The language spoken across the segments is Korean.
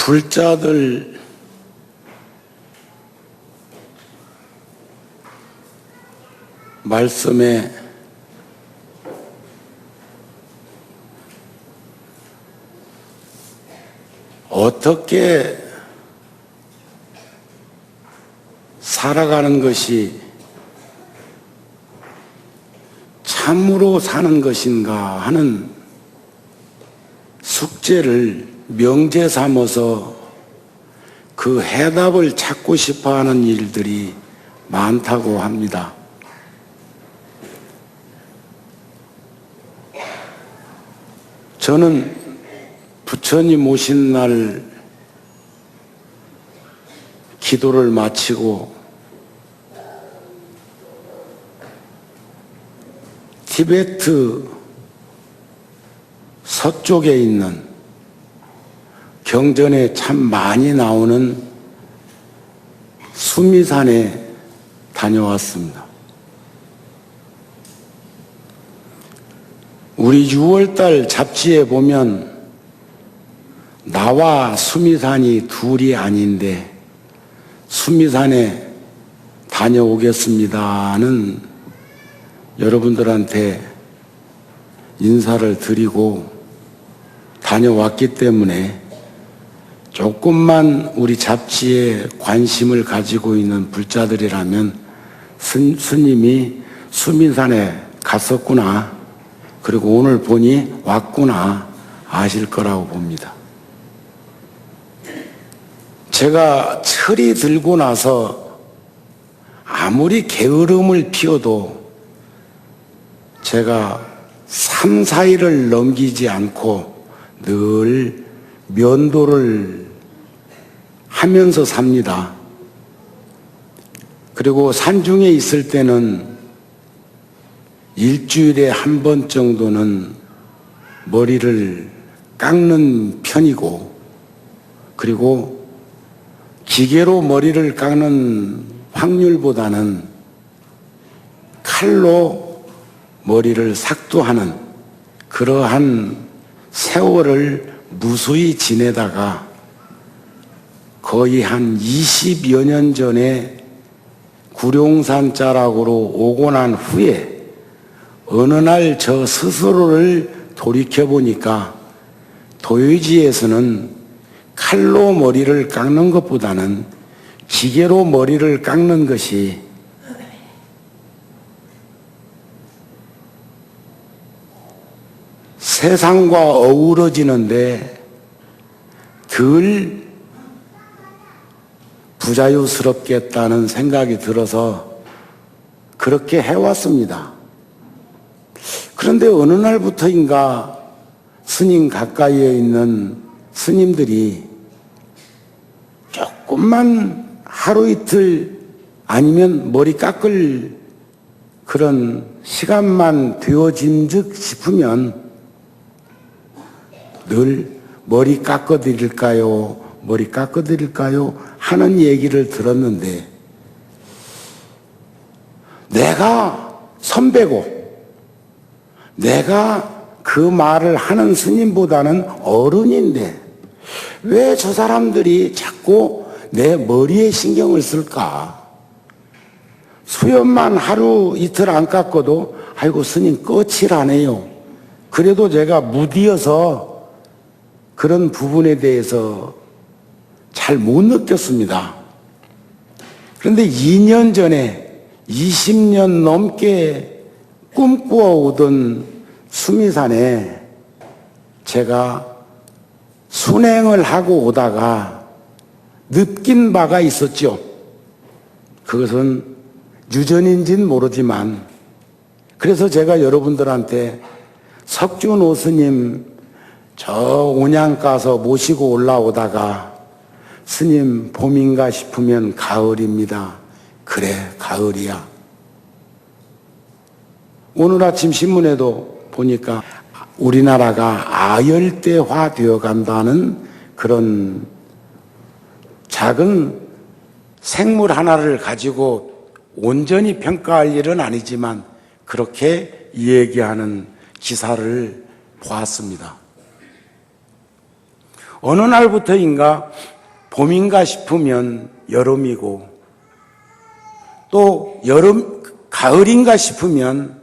불자들 말씀에 어떻게 살아가는 것이 참으로 사는 것인가 하는 숙제를 명제 삼아서 그 해답을 찾고 싶어 하는 일들이 많다고 합니다. 저는 부처님 오신 날 기도를 마치고 티베트 서쪽에 있는 경전에 참 많이 나오는 수미산에 다녀왔습니다. 우리 6월달 잡지에 보면 나와 수미산이 둘이 아닌데 수미산에 다녀오겠습니다는 여러분들한테 인사를 드리고 다녀왔기 때문에 조금만 우리 잡지에 관심을 가지고 있는 불자들이라면 스님이 수미산에 갔었구나, 그리고 오늘 보니 왔구나 아실 거라고 봅니다. 제가 철이 들고 나서 아무리 게으름을 피워도 제가 3, 4일을 넘기지 않고 늘 면도를 하면서 삽니다. 그리고 산중에 있을 때는 일주일에 한 번 정도는 머리를 깎는 편이고, 그리고 기계로 머리를 깎는 확률보다는 칼로 머리를 삭도하는 그러한 세월을 무수히 지내다가 거의 한 20여 년 전에 구룡산 자락으로 오고 난 후에 어느 날 저 스스로를 돌이켜보니까 도요지에서는 칼로 머리를 깎는 것보다는 기계로 머리를 깎는 것이 세상과 어우러지는데 덜 부자유스럽겠다는 생각이 들어서 그렇게 해왔습니다. 그런데 어느 날부터인가 스님 가까이에 있는 스님들이 조금만 하루 이틀 아니면 머리 깎을 그런 시간만 되어짐즉 싶으면 늘 머리 깎아드릴까요? 머리 깎아드릴까요? 하는 얘기를 들었는데, 내가 선배고 내가 그 말을 하는 스님보다는 어른인데 왜 저 사람들이 자꾸 내 머리에 신경을 쓸까? 수염만 하루 이틀 안 깎아도 아이고 스님 거칠하네요. 그래도 제가 무디어서 그런 부분에 대해서 잘 못 느꼈습니다. 그런데 2년 전에 20년 넘게 꿈꾸어오던 수미산에 제가 순행을 하고 오다가 느낀 바가 있었죠. 그것은 유전인지는 모르지만, 그래서 제가 여러분들한테 석준오 스님 저 온양 가서 모시고 올라오다가 스님 봄인가 싶으면 가을입니다. 그래 가을이야. 오늘 아침 신문에도 보니까 우리나라가 아열대화 되어 간다는 그런 작은 생물 하나를 가지고 온전히 평가할 일은 아니지만 그렇게 얘기하는 기사를 보았습니다. 어느 날부터인가 봄인가 싶으면 여름이고 또 가을인가 싶으면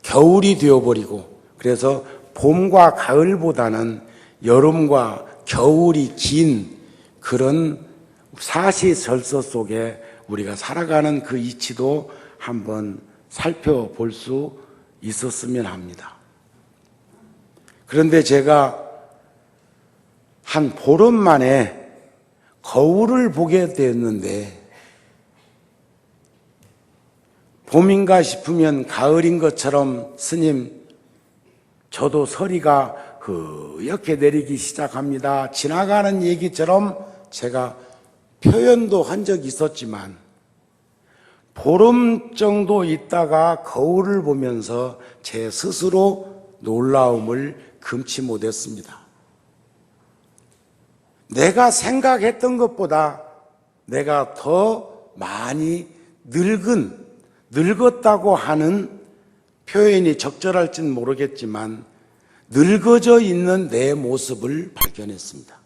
겨울이 되어버리고, 그래서 봄과 가을보다는 여름과 겨울이 긴 그런 사시절서 속에 우리가 살아가는 그 이치도 한번 살펴볼 수 있었으면 합니다. 그런데 제가 한 보름 만에 거울을 보게 되었는데, 봄인가 싶으면 가을인 것처럼 스님, 저도 서리가 흐옇게 내리기 시작합니다. 지나가는 얘기처럼 제가 표현도 한 적이 있었지만, 보름 정도 있다가 거울을 보면서 제 스스로 놀라움을 금치 못했습니다. 내가 생각했던 것보다 내가 더 많이 늙었다고 하는 표현이 적절할지는 모르겠지만 늙어져 있는 내 모습을 발견했습니다.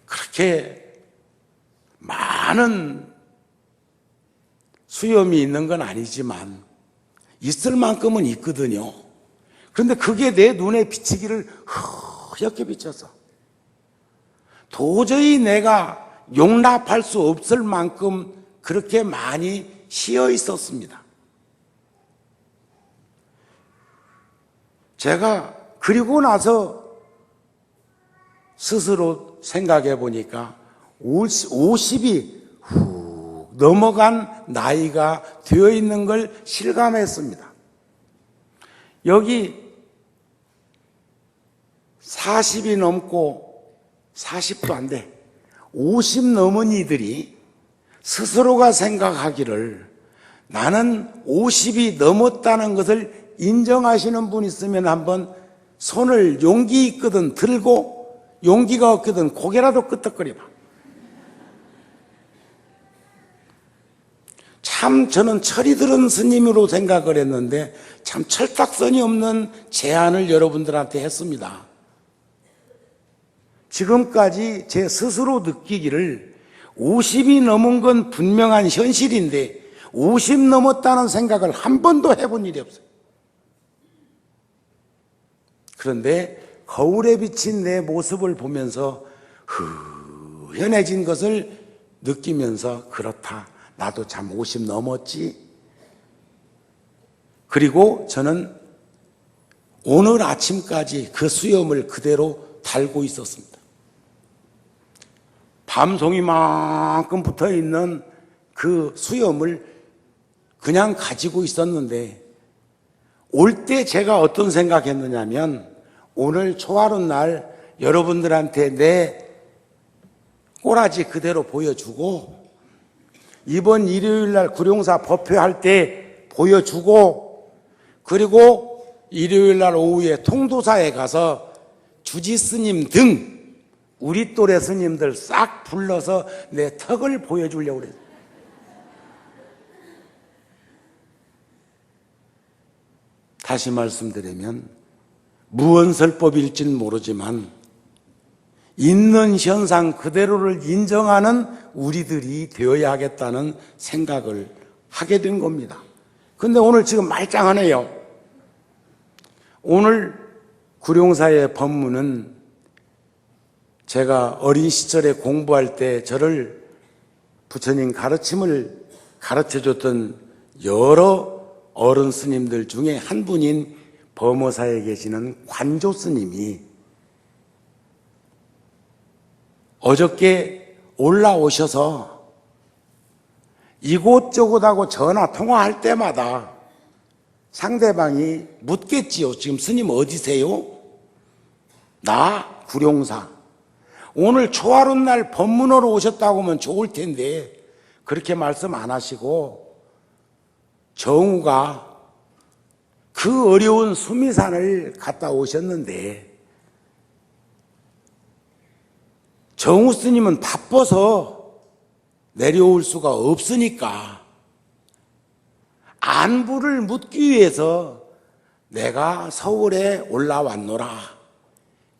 그렇게 많은 수염이 있는 건 아니지만 있을 만큼은 있거든요. 그런데 그게 내 눈에 비치기를 흐옇게 비쳐서 도저히 내가 용납할 수 없을 만큼 그렇게 많이 씌어 있었습니다. 제가 그리고 나서 스스로 생각해 보니까 50이 훅 넘어간 나이가 되어 있는 걸 실감했습니다. 여기 40이 넘고 40도 안 돼, 50 넘은 이들이 스스로가 생각하기를 나는 50이 넘었다는 것을 인정하시는 분 있으면 한번 손을, 용기 있거든 들고 용기가 없거든 고개라도 끄덕거려봐. 참 저는 철이 들은 스님으로 생각을 했는데 참 철딱선이 없는 제안을 여러분들한테 했습니다. 지금까지 제 스스로 느끼기를 50이 넘은 건 분명한 현실인데 50 넘었다는 생각을 한 번도 해본 일이 없어요. 그런데 거울에 비친 내 모습을 보면서 흐연해진 것을 느끼면서 그렇다, 나도 참 50 넘었지. 그리고 저는 오늘 아침까지 그 수염을 그대로 달고 있었습니다. 밤송이만큼 붙어있는 그 수염을 그냥 가지고 있었는데, 올 때 제가 어떤 생각했느냐면 오늘 초하룻 날 여러분들한테 내 꼬라지 그대로 보여주고, 이번 일요일 날 구룡사 법회할 때 보여주고, 그리고 일요일 날 오후에 통도사에 가서 주지 스님 등 우리 또래 스님들 싹 불러서 내 턱을 보여주려고 그랬어요. 다시 말씀드리면 무언설법일지는 모르지만 있는 현상 그대로를 인정하는 우리들이 되어야 하겠다는 생각을 하게 된 겁니다. 근데 오늘 지금 말짱하네요. 오늘 구룡사의 법문은 제가 어린 시절에 공부할 때 저를 부처님 가르침을 가르쳐줬던 여러 어른 스님들 중에 한 분인 범어사에 계시는 관조 스님이 어저께 올라오셔서 이곳저곳하고 전화 통화할 때마다 상대방이 묻겠지요. 지금 스님 어디세요? 나 구룡사. 오늘 초하룻 날 법문으로 오셨다고 하면 좋을 텐데 그렇게 말씀 안 하시고 정우가 그 어려운 수미산을 갔다 오셨는데 정우 스님은 바빠서 내려올 수가 없으니까 안부를 묻기 위해서 내가 서울에 올라왔노라.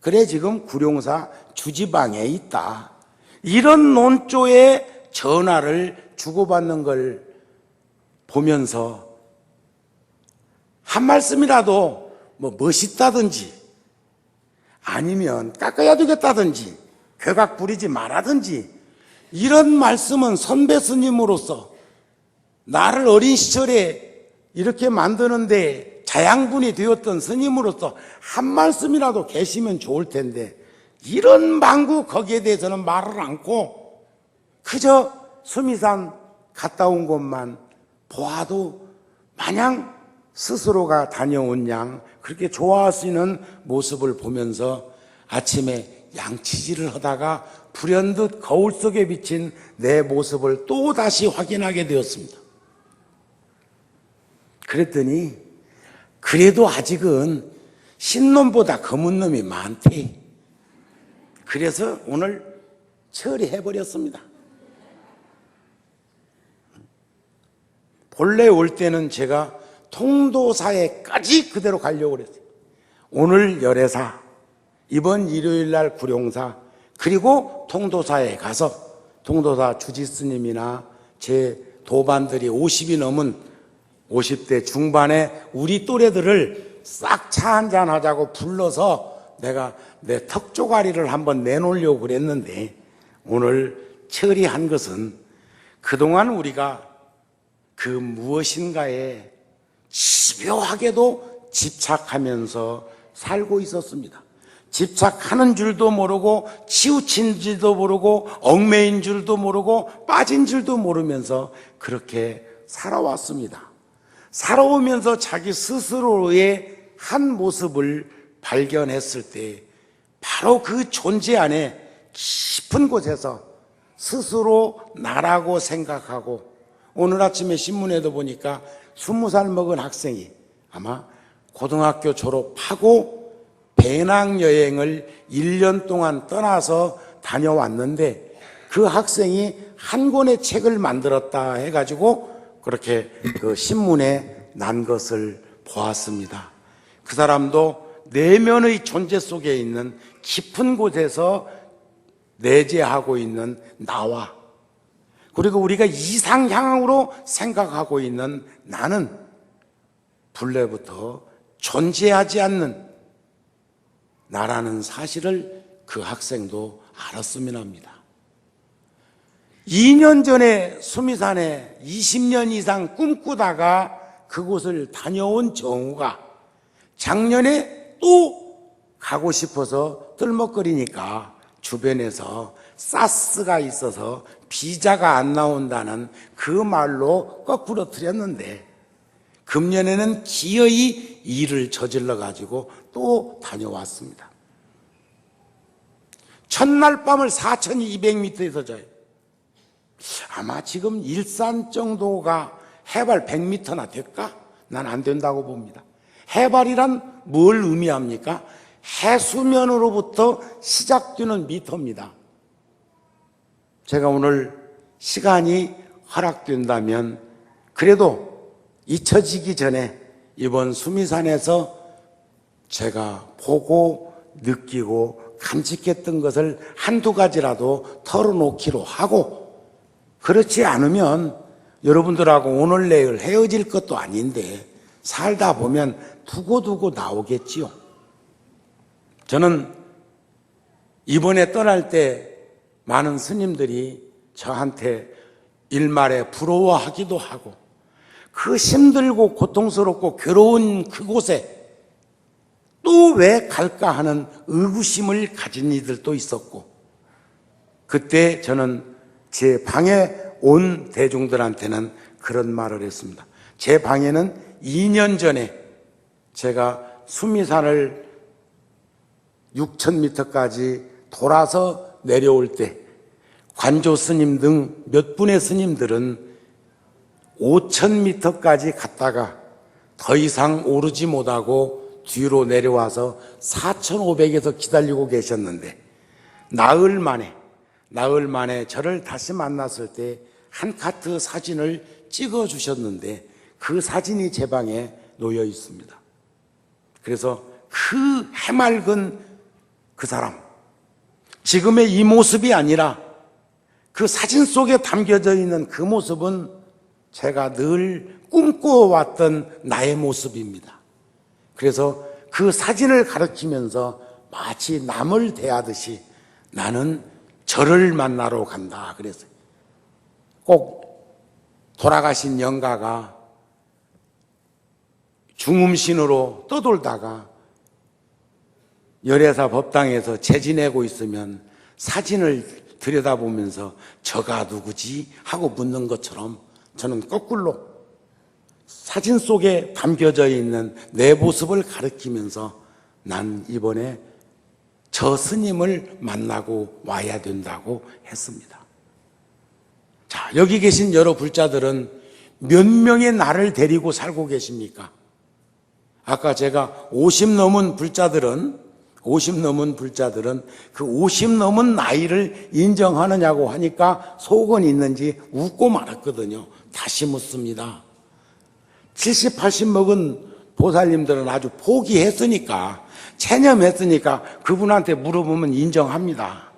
그래 지금 구룡사 주지방에 있다. 이런 논조의 전화를 주고받는 걸 보면서 한 말씀이라도 뭐 멋있다든지 아니면 깎아야 되겠다든지 괴각 부리지 말아든지 이런 말씀은 선배 스님으로서 나를 어린 시절에 이렇게 만드는데 자양분이 되었던 스님으로서 한 말씀이라도 계시면 좋을 텐데 이런 망구 거기에 대해서는 말을 않고 그저 수미산 갔다 온 것만 보아도 마냥 스스로가 다녀온 양 그렇게 좋아하시는 모습을 보면서 아침에 양치질을 하다가 불현듯 거울 속에 비친 내 모습을 또 다시 확인하게 되었습니다. 그랬더니 그래도 아직은 흰놈보다 검은 놈이 많대. 그래서 오늘 처리해버렸습니다. 본래 올 때는 제가 통도사에까지 그대로 가려고 그랬어요. 오늘 열애사, 이번 일요일 날 구룡사, 그리고 통도사에 가서 통도사 주지스님이나 제 도반들이 50이 넘은 50대 중반에 우리 또래들을 싹 차 한잔 하자고 불러서 내가 내 턱조가리를 한번 내놓으려고 그랬는데 오늘 처리한 것은 그동안 우리가 그 무엇인가에 집요하게도 집착하면서 살고 있었습니다. 집착하는 줄도 모르고 치우친 줄도 모르고 얽매인 줄도 모르고 빠진 줄도 모르면서 그렇게 살아왔습니다. 살아오면서 자기 스스로의 한 모습을 발견했을 때 바로 그 존재 안에 깊은 곳에서 스스로 나라고 생각하고 오늘 아침에 신문에도 보니까 20살 먹은 학생이 아마 고등학교 졸업하고 배낭여행을 1년 동안 떠나서 다녀왔는데 그 학생이 한 권의 책을 만들었다 해가지고 그렇게 그 신문에 난 것을 보았습니다. 그 사람도 내면의 존재 속에 있는 깊은 곳에서 내재하고 있는 나와 그리고 우리가 이상향으로 생각하고 있는 나는 본래부터 존재하지 않는 나라는 사실을 그 학생도 알았으면 합니다. 2년 전에 수미산에 20년 이상 꿈꾸다가 그곳을 다녀온 정우가 작년에 또 가고 싶어서 떨먹거리니까 주변에서 사스가 있어서 비자가 안 나온다는 그 말로 거꾸로 틀렸는데 금년에는 기어이 일을 저질러 가지고 또 다녀왔습니다. 첫날 밤을 4,200m에서 자요. 아마 지금 일산 정도가 해발 100m나 될까? 난 안 된다고 봅니다. 해발이란 뭘 의미합니까? 해수면으로부터 시작되는 미터입니다. 제가 오늘 시간이 허락된다면 그래도 잊혀지기 전에 이번 수미산에서 제가 보고 느끼고 간직했던 것을 한두 가지라도 털어놓기로 하고 그렇지 않으면 여러분들하고 오늘 내일 헤어질 것도 아닌데 살다 보면 두고두고 나오겠지요. 저는 이번에 떠날 때 많은 스님들이 저한테 일말에 부러워하기도 하고 그 힘들고 고통스럽고 괴로운 그곳에 또 왜 갈까 하는 의구심을 가진 이들도 있었고 그때 저는 제 방에 온 대중들한테는 그런 말을 했습니다. 제 방에는 2년 전에 제가 수미산을 6,000m까지 돌아서 내려올 때 관조 스님 등 몇 분의 스님들은 5,000m까지 갔다가 더 이상 오르지 못하고 뒤로 내려와서 4,500에서 기다리고 계셨는데 나흘 만에 저를 다시 만났을 때 한 카트 사진을 찍어 주셨는데 그 사진이 제 방에 놓여 있습니다. 그래서 그 해맑은 그 사람, 지금의 이 모습이 아니라 그 사진 속에 담겨져 있는 그 모습은 제가 늘 꿈꿔왔던 나의 모습입니다. 그래서 그 사진을 가리키면서 마치 남을 대하듯이 나는 저를 만나러 간다 그랬어요. 꼭 돌아가신 영가가 중음신으로 떠돌다가 열애사 법당에서 재지내고 있으면 사진을 들여다보면서 저가 누구지? 하고 묻는 것처럼 저는 거꾸로 사진 속에 담겨져 있는 내 모습을 가리키면서 난 이번에 저 스님을 만나고 와야 된다고 했습니다. 자, 여기 계신 여러 불자들은 몇 명의 나를 데리고 살고 계십니까? 아까 제가 50 넘은 불자들은 그 50 넘은 나이를 인정하느냐고 하니까 속은 있는지 웃고 말았거든요. 다시 묻습니다. 70, 80 먹은 보살님들은 아주 포기했으니까, 체념했으니까 그분한테 물어보면 인정합니다.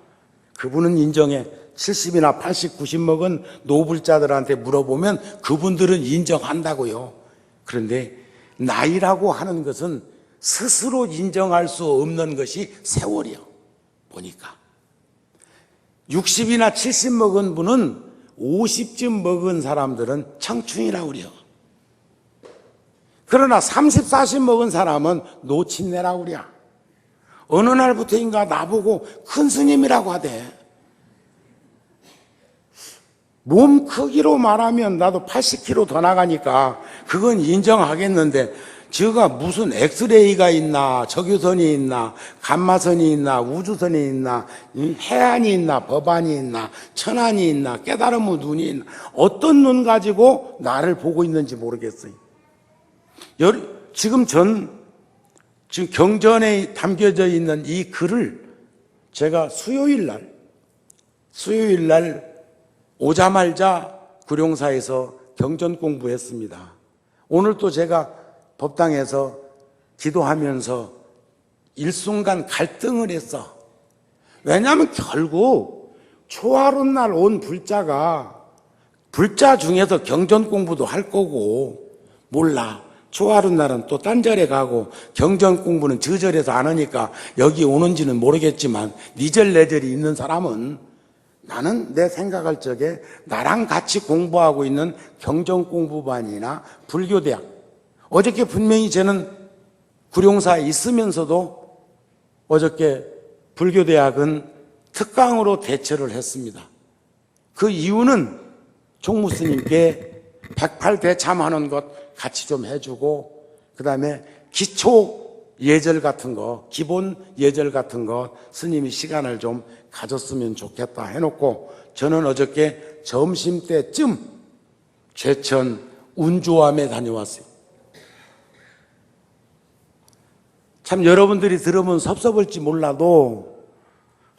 그분은 인정해. 70이나 80, 90 먹은 노불자들한테 물어보면 그분들은 인정한다고요. 그런데 나이라고 하는 것은 스스로 인정할 수 없는 것이 세월이요. 보니까 60이나 70 먹은 분은 50쯤 먹은 사람들은 청춘이라고 그래요. 그러나 30, 40 먹은 사람은 노친네라고 그래요. 어느 날부터인가 나보고 큰 스님이라고 하대. 몸 크기로 말하면 나도 80kg 더 나가니까 그건 인정하겠는데, 제가 무슨 엑스레이가 있나, 적유선이 있나, 감마선이 있나, 우주선이 있나, 해안이 있나, 법안이 있나, 천안이 있나, 깨달음의 눈이 있나, 어떤 눈 가지고 나를 보고 있는지 모르겠어요. 지금 경전에 담겨져 있는 이 글을 제가 수요일 날 오자말자 구룡사에서 경전 공부했습니다. 오늘 또 제가 법당에서 기도하면서 일순간 갈등을 했어. 왜냐하면 결국 초하룻 날 온 불자 중에서 경전 공부도 할 거고, 몰라. 초하룻 날은 또 딴 절에 가고 경전 공부는 저 절에서 안 하니까 여기 오는지는 모르겠지만, 네 절 내 절이 있는 사람은 나는 내 생각할 적에 나랑 같이 공부하고 있는 경전공부반이나 불교대학, 어저께 분명히 저는 구룡사에 있으면서도 어저께 불교대학은 특강으로 대처를 했습니다. 그 이유는 총무스님께 108대참하는 것 같이 좀 해주고, 그 다음에 기초 예절 같은 거, 기본 예절 같은 거 스님이 시간을 좀 가졌으면 좋겠다 해놓고, 저는 어저께 점심때쯤 제천 운조암에 다녀왔어요. 참 여러분들이 들으면 섭섭할지 몰라도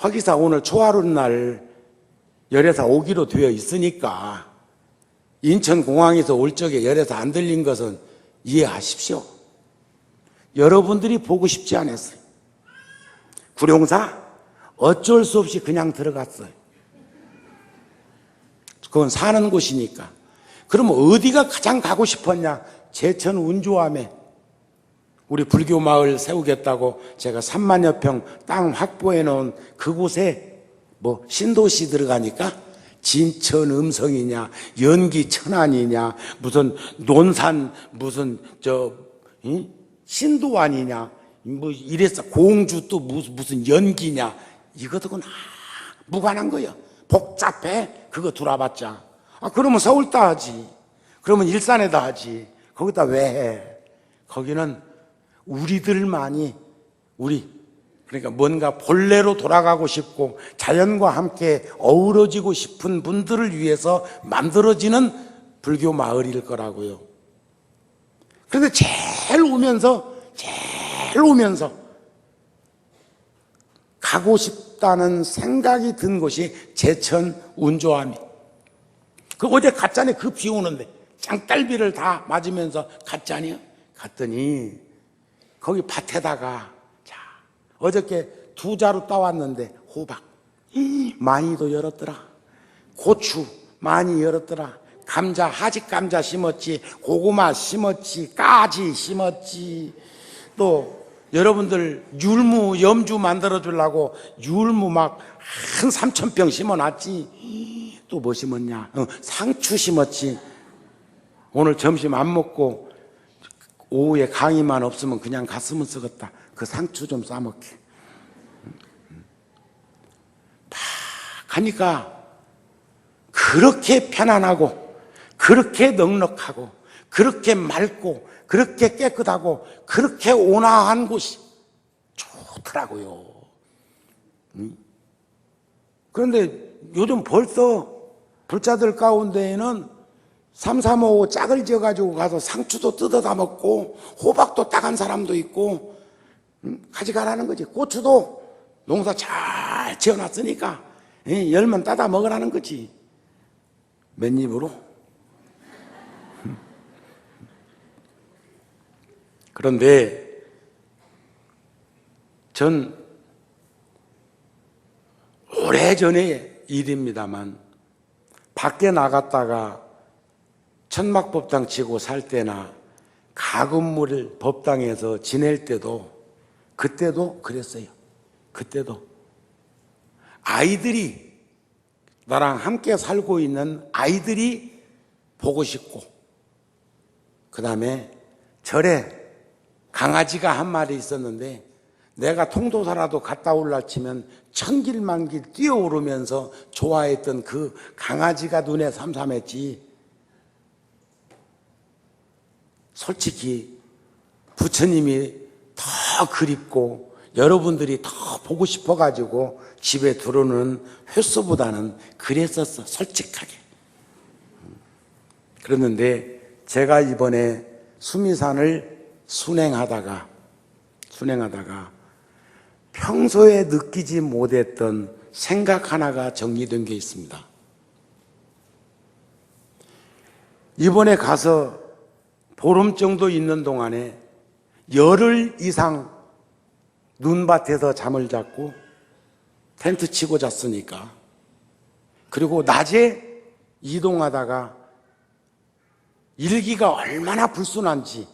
허기사 오늘 초하룻 날 열애사 오기로 되어 있으니까 인천공항에서 올 적에 열애사 안 들린 것은 이해하십시오. 여러분들이 보고 싶지 않았어요. 구룡사 어쩔 수 없이 그냥 들어갔어요. 그건 사는 곳이니까. 그러면 어디가 가장 가고 싶었냐? 제천 운조암에 우리 불교 마을 세우겠다고 제가 3만여 평 땅 확보해 놓은 그곳에 뭐 신도시 들어가니까 진천 음성이냐, 연기 천안이냐, 무슨 논산 무슨 신도안이냐, 뭐 이랬어. 공주 또 무슨 연기냐, 이것도 다 무관한 거예요. 복잡해. 그거 들어봤자. 그러면 서울다 하지. 그러면 일산에다 하지. 거기다 왜 해? 거기는 우리들만이, 그러니까 뭔가 본래로 돌아가고 싶고 자연과 함께 어우러지고 싶은 분들을 위해서 만들어지는 불교 마을일 거라고요. 그런데 제일 오면서 가고 싶다는 생각이 든 곳이 제천 운조암이. 그 어제 갔잖아요. 그 비 오는데 장딸비를 다 맞으면서 갔잖아요. 갔더니 거기 밭에다가, 자, 어저께 2자루 따왔는데 호박 많이도 열었더라. 고추 많이 열었더라. 감자, 하직 감자 심었지, 고구마 심었지, 까지 심었지. 또 여러분들 율무, 염주 만들어 주려고 율무 막 한 3,000병 심어놨지. 또 뭐 심었냐? 상추 심었지. 오늘 점심 안 먹고 오후에 강의만 없으면 그냥 갔으면 쓰겠다. 그 상추 좀 싸먹게. 다 가니까 그렇게 편안하고, 그렇게 넉넉하고, 그렇게 맑고, 그렇게 깨끗하고, 그렇게 온화한 곳이 좋더라고요. 그런데 요즘 벌써 불자들 가운데에는 3, 3, 5 짝을 지어가지고 가서 상추도 뜯어다 먹고 호박도 따간 사람도 있고 가져가라는 거지. 고추도 농사 잘 지어놨으니까 열면 따다 먹으라는 거지. 맨입으로? 그런데 전 오래전의 일입니다만 밖에 나갔다가 천막법당 치고 살 때나 가건물 법당에서 지낼 때도 그때도 그랬어요. 그때도 아이들이 나랑 함께 살고 있는 아이들이 보고 싶고, 그 다음에 절에 강아지가 한 마리 있었는데 내가 통도사라도 갔다 올라 치면 천길만길 뛰어오르면서 좋아했던 그 강아지가 눈에 삼삼했지. 솔직히 부처님이 더 그립고 여러분들이 더 보고 싶어가지고 집에 들어오는 횟수보다는 그랬었어, 솔직하게. 그랬는데 제가 이번에 수미산을 순행하다가 평소에 느끼지 못했던 생각 하나가 정리된 게 있습니다. 이번에 가서 보름 정도 있는 동안에 열흘 이상 눈밭에서 잠을 잤고 텐트 치고 잤으니까, 그리고 낮에 이동하다가 일기가 얼마나 불순한지,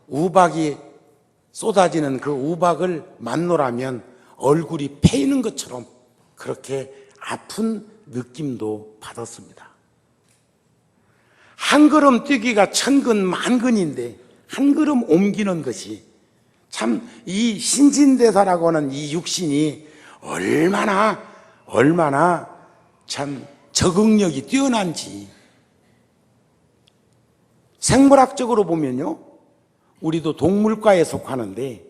우박이 쏟아지는 그 우박을 만노라면 얼굴이 패이는 것처럼 그렇게 아픈 느낌도 받았습니다. 한 걸음 뛰기가 천근 만근인데 한 걸음 옮기는 것이 참 이 신진대사라고 하는 이 육신이 얼마나 참 적응력이 뛰어난지. 생물학적으로 보면요, 우리도 동물과에 속하는데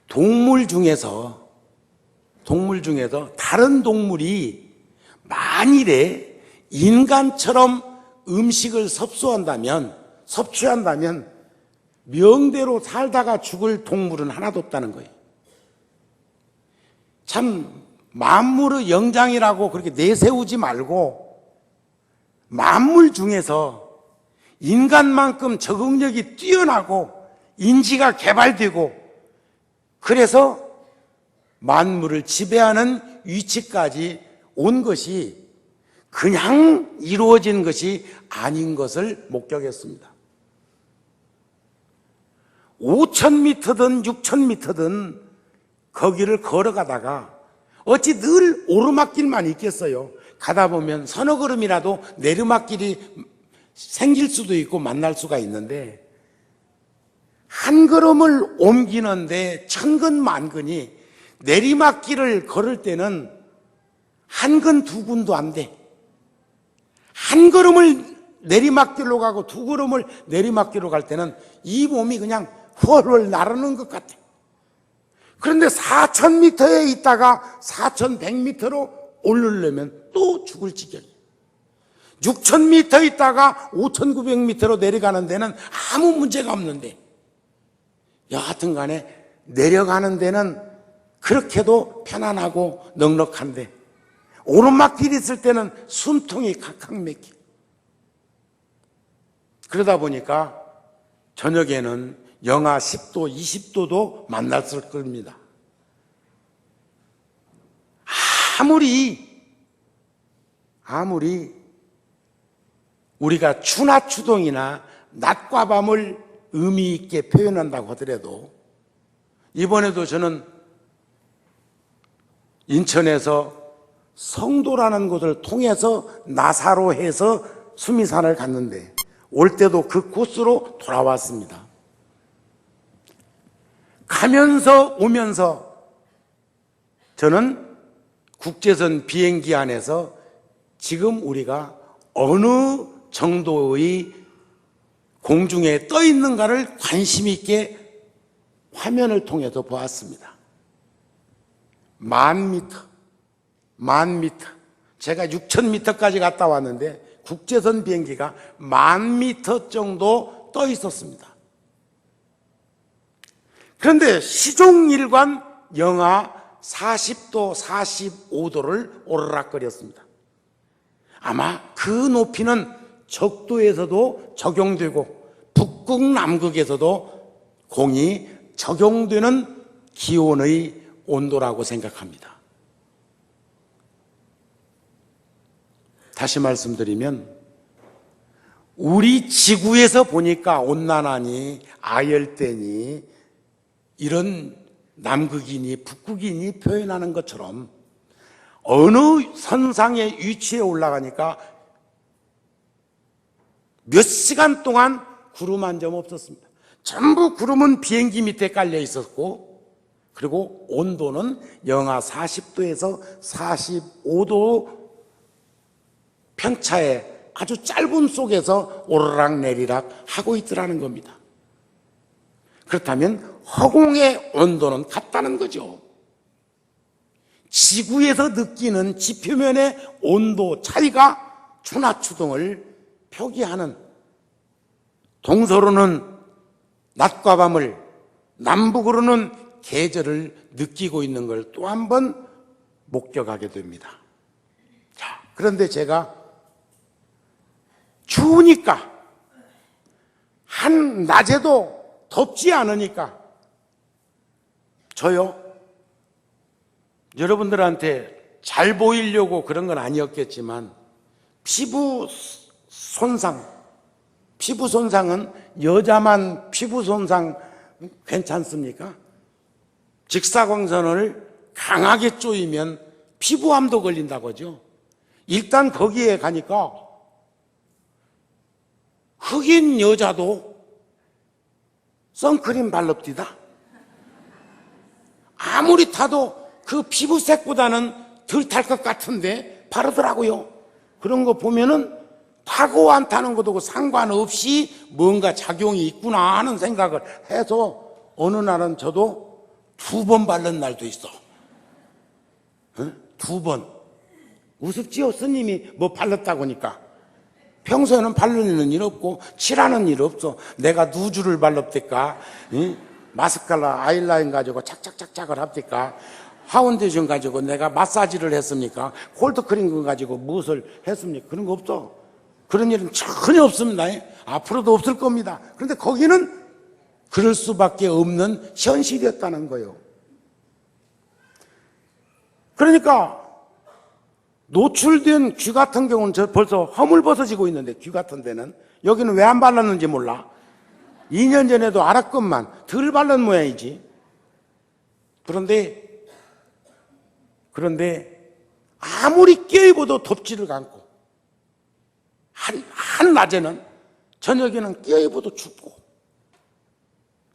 동물 중에서 다른 동물이 만일에 인간처럼 음식을 섭취한다면 명대로 살다가 죽을 동물은 하나도 없다는 거예요. 참 만물의 영장이라고 그렇게 내세우지 말고 만물 중에서 인간만큼 적응력이 뛰어나고 인지가 개발되고 그래서 만물을 지배하는 위치까지 온 것이 그냥 이루어진 것이 아닌 것을 목격했습니다. 5,000m든 6,000m든 거기를 걸어가다가 어찌 늘 오르막길만 있겠어요. 가다 보면 서너 걸음이라도 내리막길이 생길 수도 있고 만날 수가 있는데, 한 걸음을 옮기는데 천근만근이 내리막길을 걸을 때는 한 근 두 근도 안 돼. 한 걸음을 내리막길로 가고 두 걸음을 내리막길로 갈 때는 이 몸이 그냥 훨훨 나르는 것 같아. 그런데 4,000m에 있다가 4,100m로 오르려면 또 죽을 지경이야. 6,000m 있다가 5,900m로 내려가는 데는 아무 문제가 없는데, 여하튼 간에 내려가는 데는 그렇게도 편안하고 넉넉한데 오르막길이 있을 때는 숨통이 칵칵 막혀. 그러다 보니까 저녁에는 영하 10도, 20도도 만났을 겁니다. 아무리 우리가 추나 추동이나 낮과 밤을 의미 있게 표현한다고 하더라도 이번에도 저는 인천에서 성도라는 곳을 통해서 나사로 해서 수미산을 갔는데 올 때도 그 코스로 돌아왔습니다. 가면서 오면서 저는 국제선 비행기 안에서 지금 우리가 어느 정도의 공중에 떠 있는가를 관심 있게 화면을 통해서 보았습니다. 10,000m. 제가 6,000m까지 갔다 왔는데 국제선 비행기가 10,000m 정도 떠 있었습니다. 그런데 시종일관 영하 40도, 45도를 오르락거렸습니다. 아마 그 높이는 적도에서도 적용되고 북극, 남극에서도 공이 적용되는 기온의 온도라고 생각합니다. 다시 말씀드리면 우리 지구에서 보니까 온난화니 아열대니 이런 남극이니 북극이니 표현하는 것처럼 어느 선상의 위치에 올라가니까 몇 시간 동안 구름 한 점 없었습니다. 전부 구름은 비행기 밑에 깔려 있었고, 그리고 온도는 영하 40도에서 45도 편차에 아주 짧은 속에서 오르락 내리락 하고 있더라는 겁니다. 그렇다면 허공의 온도는 같다는 거죠. 지구에서 느끼는 지표면의 온도 차이가 추나 추동을 표기하는, 동서로는 낮과 밤을, 남북으로는 계절을 느끼고 있는 걸 또 한 번 목격하게 됩니다. 자, 그런데 제가 추우니까, 한낮에도 덥지 않으니까 저요, 여러분들한테 잘 보이려고 그런 건 아니었겠지만 피부 손상은 여자만 피부 손상 괜찮습니까? 직사광선을 강하게 쪼이면 피부암도 걸린다고 하죠. 일단 거기에 가니까 흑인 여자도 선크림 발릅디다. 아무리 타도 그 피부색보다는 덜 탈 것 같은데 바르더라고요. 그런 거 보면은 타고 안 타는 것도 상관없이 뭔가 작용이 있구나 하는 생각을 해서 어느 날은 저도 2번 바른 날도 있어. 2번. 우습지요? 스님이 뭐 발랐다고 하니까. 평소에는 바르는 일 없고 칠하는 일 없어. 내가 누주를 발랐대까, 마스카라 아이라인 가지고 착착착착을 합니까? 파운데이션 가지고 내가 마사지를 했습니까? 콜드크림 가지고 무엇을 했습니까? 그런 거 없어. 그런 일은 전혀 없습니다. 앞으로도 없을 겁니다. 그런데 거기는 그럴 수밖에 없는 현실이었다는 거예요. 그러니까 노출된 귀 같은 경우는 저 벌써 허물벗어지고 있는데, 귀 같은 데는 여기는 왜 안 발랐는지 몰라. 2년 전에도 알았건만 덜 바른 모양이지. 그런데 아무리 껴입어도 덥지를 않고, 한낮에는, 저녁에는 껴입어도 춥고.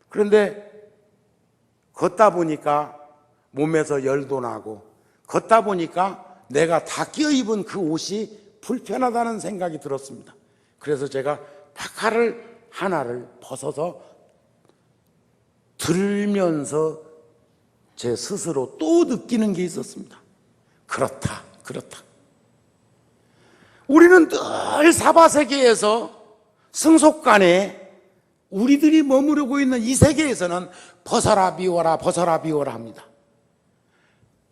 그런데 걷다 보니까 몸에서 열도 나고, 걷다 보니까 내가 다 껴입은 그 옷이 불편하다는 생각이 들었습니다. 그래서 제가 파카를 하나를 벗어서 들면서 제 스스로 또 느끼는 게 있었습니다. 그렇다. 우리는 늘 사바세계에서 승속간에 우리들이 머무르고 있는 이 세계에서는 벗어라 비워라 합니다.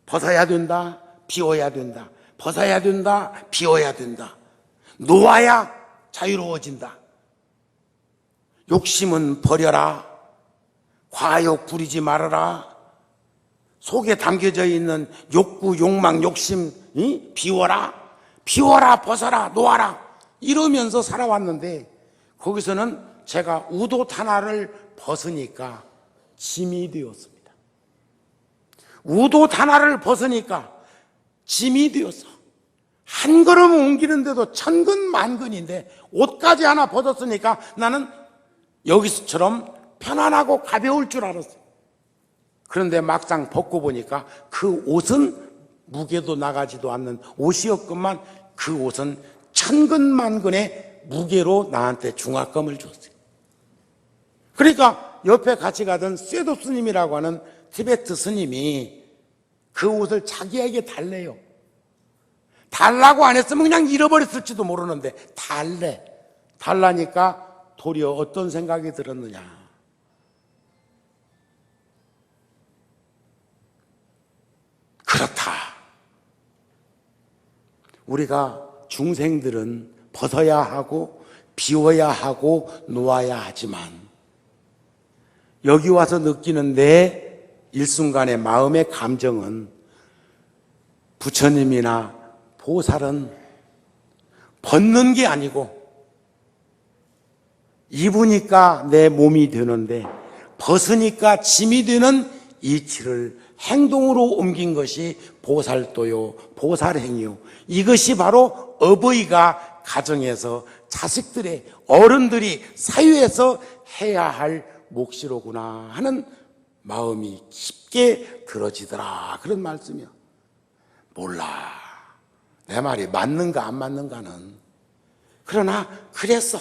벗어야 된다, 비워야 된다. 벗어야 된다, 비워야 된다. 놓아야 자유로워진다. 욕심은 버려라. 과욕 부리지 말아라. 속에 담겨져 있는 욕구, 욕망, 욕심, 비워라, 비워라, 벗어라, 놓아라 이러면서 살아왔는데 거기서는 제가 우도타나를 벗으니까 짐이 되었습니다. 우도타나를 벗으니까 짐이 되었어. 한 걸음 옮기는데도 천근만근인데 옷까지 하나 벗었으니까 나는 여기서처럼 편안하고 가벼울 줄 알았어요. 그런데 막상 벗고 보니까 그 옷은 무게도 나가지도 않는 옷이었건만 그 옷은 천근만근의 무게로 나한테 중압감을 줬어요. 그러니까 옆에 같이 가던 쇠도 스님이라고 하는 티베트 스님이 그 옷을 자기에게 달래요. 달라고 안 했으면 그냥 잃어버렸을지도 모르는데 달라니까 도리어 어떤 생각이 들었느냐. 그렇다. 우리가 중생들은 벗어야 하고 비워야 하고 놓아야 하지만 여기 와서 느끼는 내 일순간의 마음의 감정은 부처님이나 보살은 벗는 게 아니고 입으니까 내 몸이 되는데 벗으니까 짐이 되는 이치를 행동으로 옮긴 것이 보살도요, 보살행위요. 이것이 바로 어버이가 가정에서 자식들의 어른들이 사회에서 해야 할 몫이로구나 하는 마음이 깊게 들어지더라. 그런 말씀이요. 몰라. 내 말이 맞는가 안 맞는가는. 그러나 그랬어.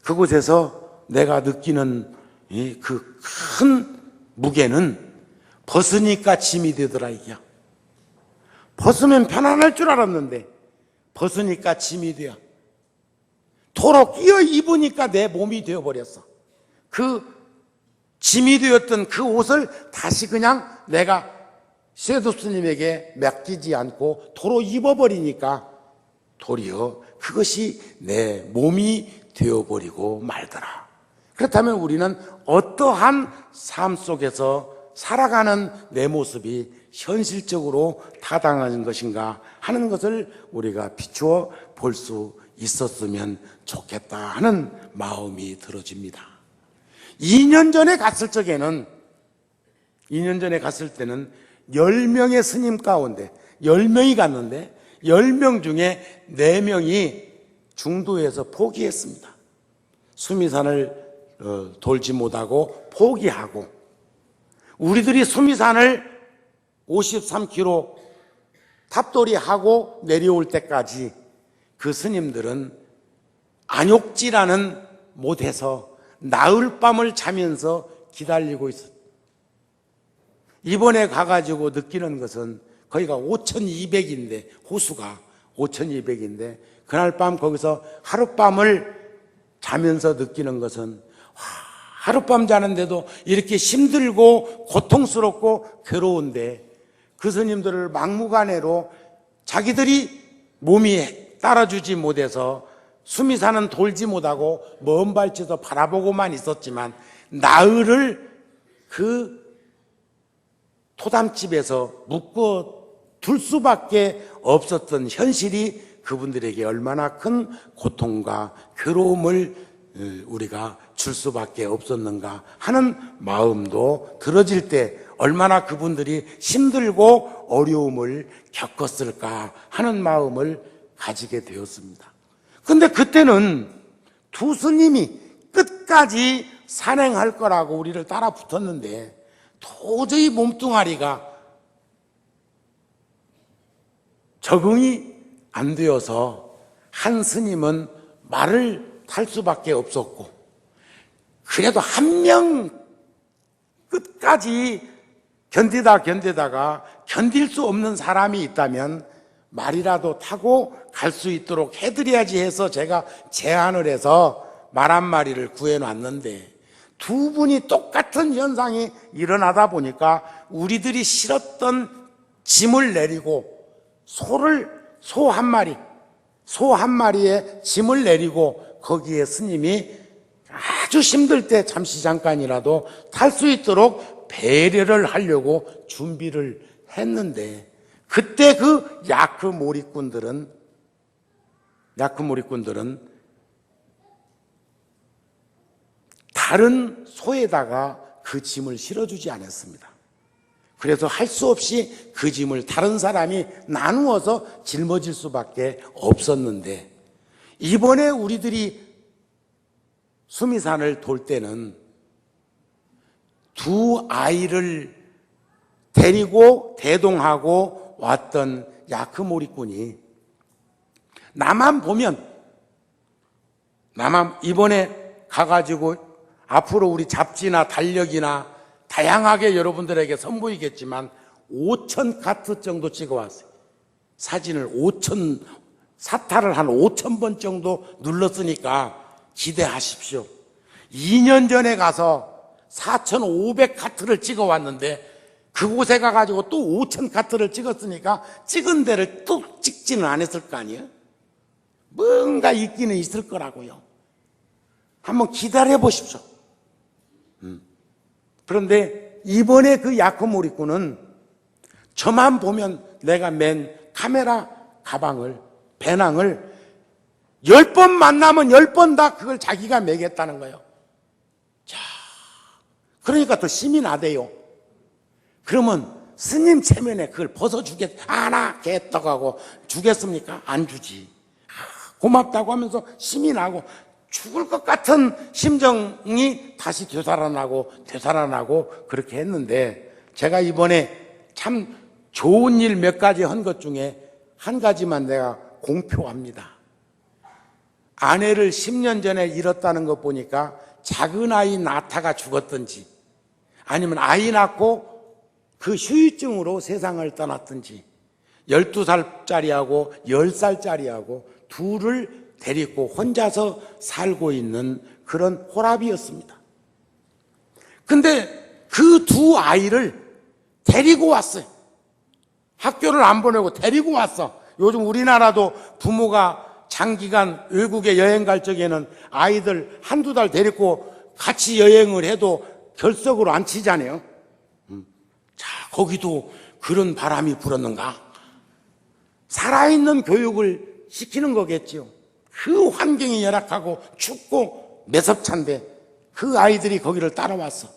그곳에서 내가 느끼는 그 큰 무게는 벗으니까 짐이 되더라 이게. 벗으면 편안할 줄 알았는데 벗으니까 짐이 되어. 도로 끼어 입으니까 내 몸이 되어버렸어. 그 짐이 되었던 그 옷을 다시 그냥 내가 쇠도 스님에게 맡기지 않고 도로 입어버리니까 도리어 그것이 내 몸이 되어버리고 말더라. 그렇다면 우리는 어떠한 삶 속에서 살아가는 내 모습이 현실적으로 타당한 것인가 하는 것을 우리가 비추어 볼 수 있었으면 좋겠다 하는 마음이 들어집니다. 2년 전에 갔을 때는 10명의 스님 가운데 10명이 갔는데 10명 중에 4명이 중도에서 포기했습니다. 수미산을 돌지 못하고 포기하고, 우리들이 수미산을 53km 탑돌이하고 내려올 때까지 그 스님들은 안욕지라는 못에서 나흘 밤을 자면서 기다리고 있었어요. 이번에 가가지고 느끼는 것은 거기가 5200인데 호수가 5200인데 그날 밤 거기서 하룻밤을 자면서 느끼는 것은 하룻밤 자는데도 이렇게 힘들고 고통스럽고 괴로운데 그 스님들을 막무가내로 자기들이 몸이 따라주지 못해서 수미산은 돌지 못하고 먼 발치에서 바라보고만 있었지만 나흘을 그 토담집에서 묶어 둘 수밖에 없었던 현실이 그분들에게 얼마나 큰 고통과 괴로움을 우리가 줄 수밖에 없었는가 하는 마음도 들어질 때 얼마나 그분들이 힘들고 어려움을 겪었을까 하는 마음을 가지게 되었습니다. 근데 그때는 두 스님이 끝까지 산행할 거라고 우리를 따라 붙었는데 도저히 몸뚱아리가 적응이 안 되어서 한 스님은 말을 탈 수밖에 없었고, 그래도 한 명 끝까지 견디다가 견딜 수 없는 사람이 있다면 말이라도 타고 갈 수 있도록 해드려야지 해서 제가 제안을 해서 말 한 마리를 구해놨는데 두 분이 똑같은 현상이 일어나다 보니까 우리들이 실었던 짐을 내리고 소 한 마리에 짐을 내리고 거기에 스님이 아주 힘들 때 잠시 잠깐이라도 탈 수 있도록 배려를 하려고 준비를 했는데, 그때 그 야크 몰입꾼들은 다른 소에다가 그 짐을 실어주지 않았습니다. 그래서 할 수 없이 그 짐을 다른 사람이 나누어서 짊어질 수밖에 없었는데, 이번에 우리들이 수미산을 돌 때는 두 아이를 데리고 대동하고 왔던 야크몰이꾼이 나만 이번에 가가지고 앞으로 우리 잡지나 달력이나 다양하게 여러분들에게 선보이겠지만 5,000카트 정도 찍어왔어요. 사진을 사타를 한 5,000번 정도 눌렀으니까 기대하십시오. 2년 전에 가서 4,500카트를 찍어왔는데 그곳에 가가지고 또 5,000카트를 찍었으니까 찍은 데를 또 찍지는 않았을 거 아니에요? 뭔가 있기는 있을 거라고요. 한번 기다려 보십시오. 그런데 이번에 그 야크몰이꾼은 저만 보면 내가 맨 카메라 가방을, 배낭을 10번 만나면 10번 다 그걸 자기가 매겠다는 거예요. 자, 그러니까 더 힘이 나대요. 그러면 스님 체면에 그걸 벗어주겠다, 개떡하고 주겠습니까? 안 주지. 고맙다고 하면서 힘이 나고 죽을 것 같은 심정이 다시 되살아나고 그렇게 했는데, 제가 이번에 참 좋은 일 몇 가지 한 것 중에 한 가지만 내가 공표합니다. 아내를 10년 전에 잃었다는 것 보니까 작은 아이 낳다가 죽었든지 아니면 아이 낳고 그 후유증으로 세상을 떠났든지 12살짜리하고 10살짜리하고 둘을 데리고 혼자서 살고 있는 그런 호랍이었습니다. 근데 그 두 아이를 데리고 왔어요. 학교를 안 보내고 데리고 왔어. 요즘 우리나라도 부모가 장기간 외국에 여행 갈 적에는 아이들 한두 달 데리고 같이 여행을 해도 결석으로 안 치잖아요. 자, 거기도 그런 바람이 불었는가? 살아있는 교육을 시키는 거겠지요. 그 환경이 열악하고 춥고 매섭찬데 그 아이들이 거기를 따라왔어.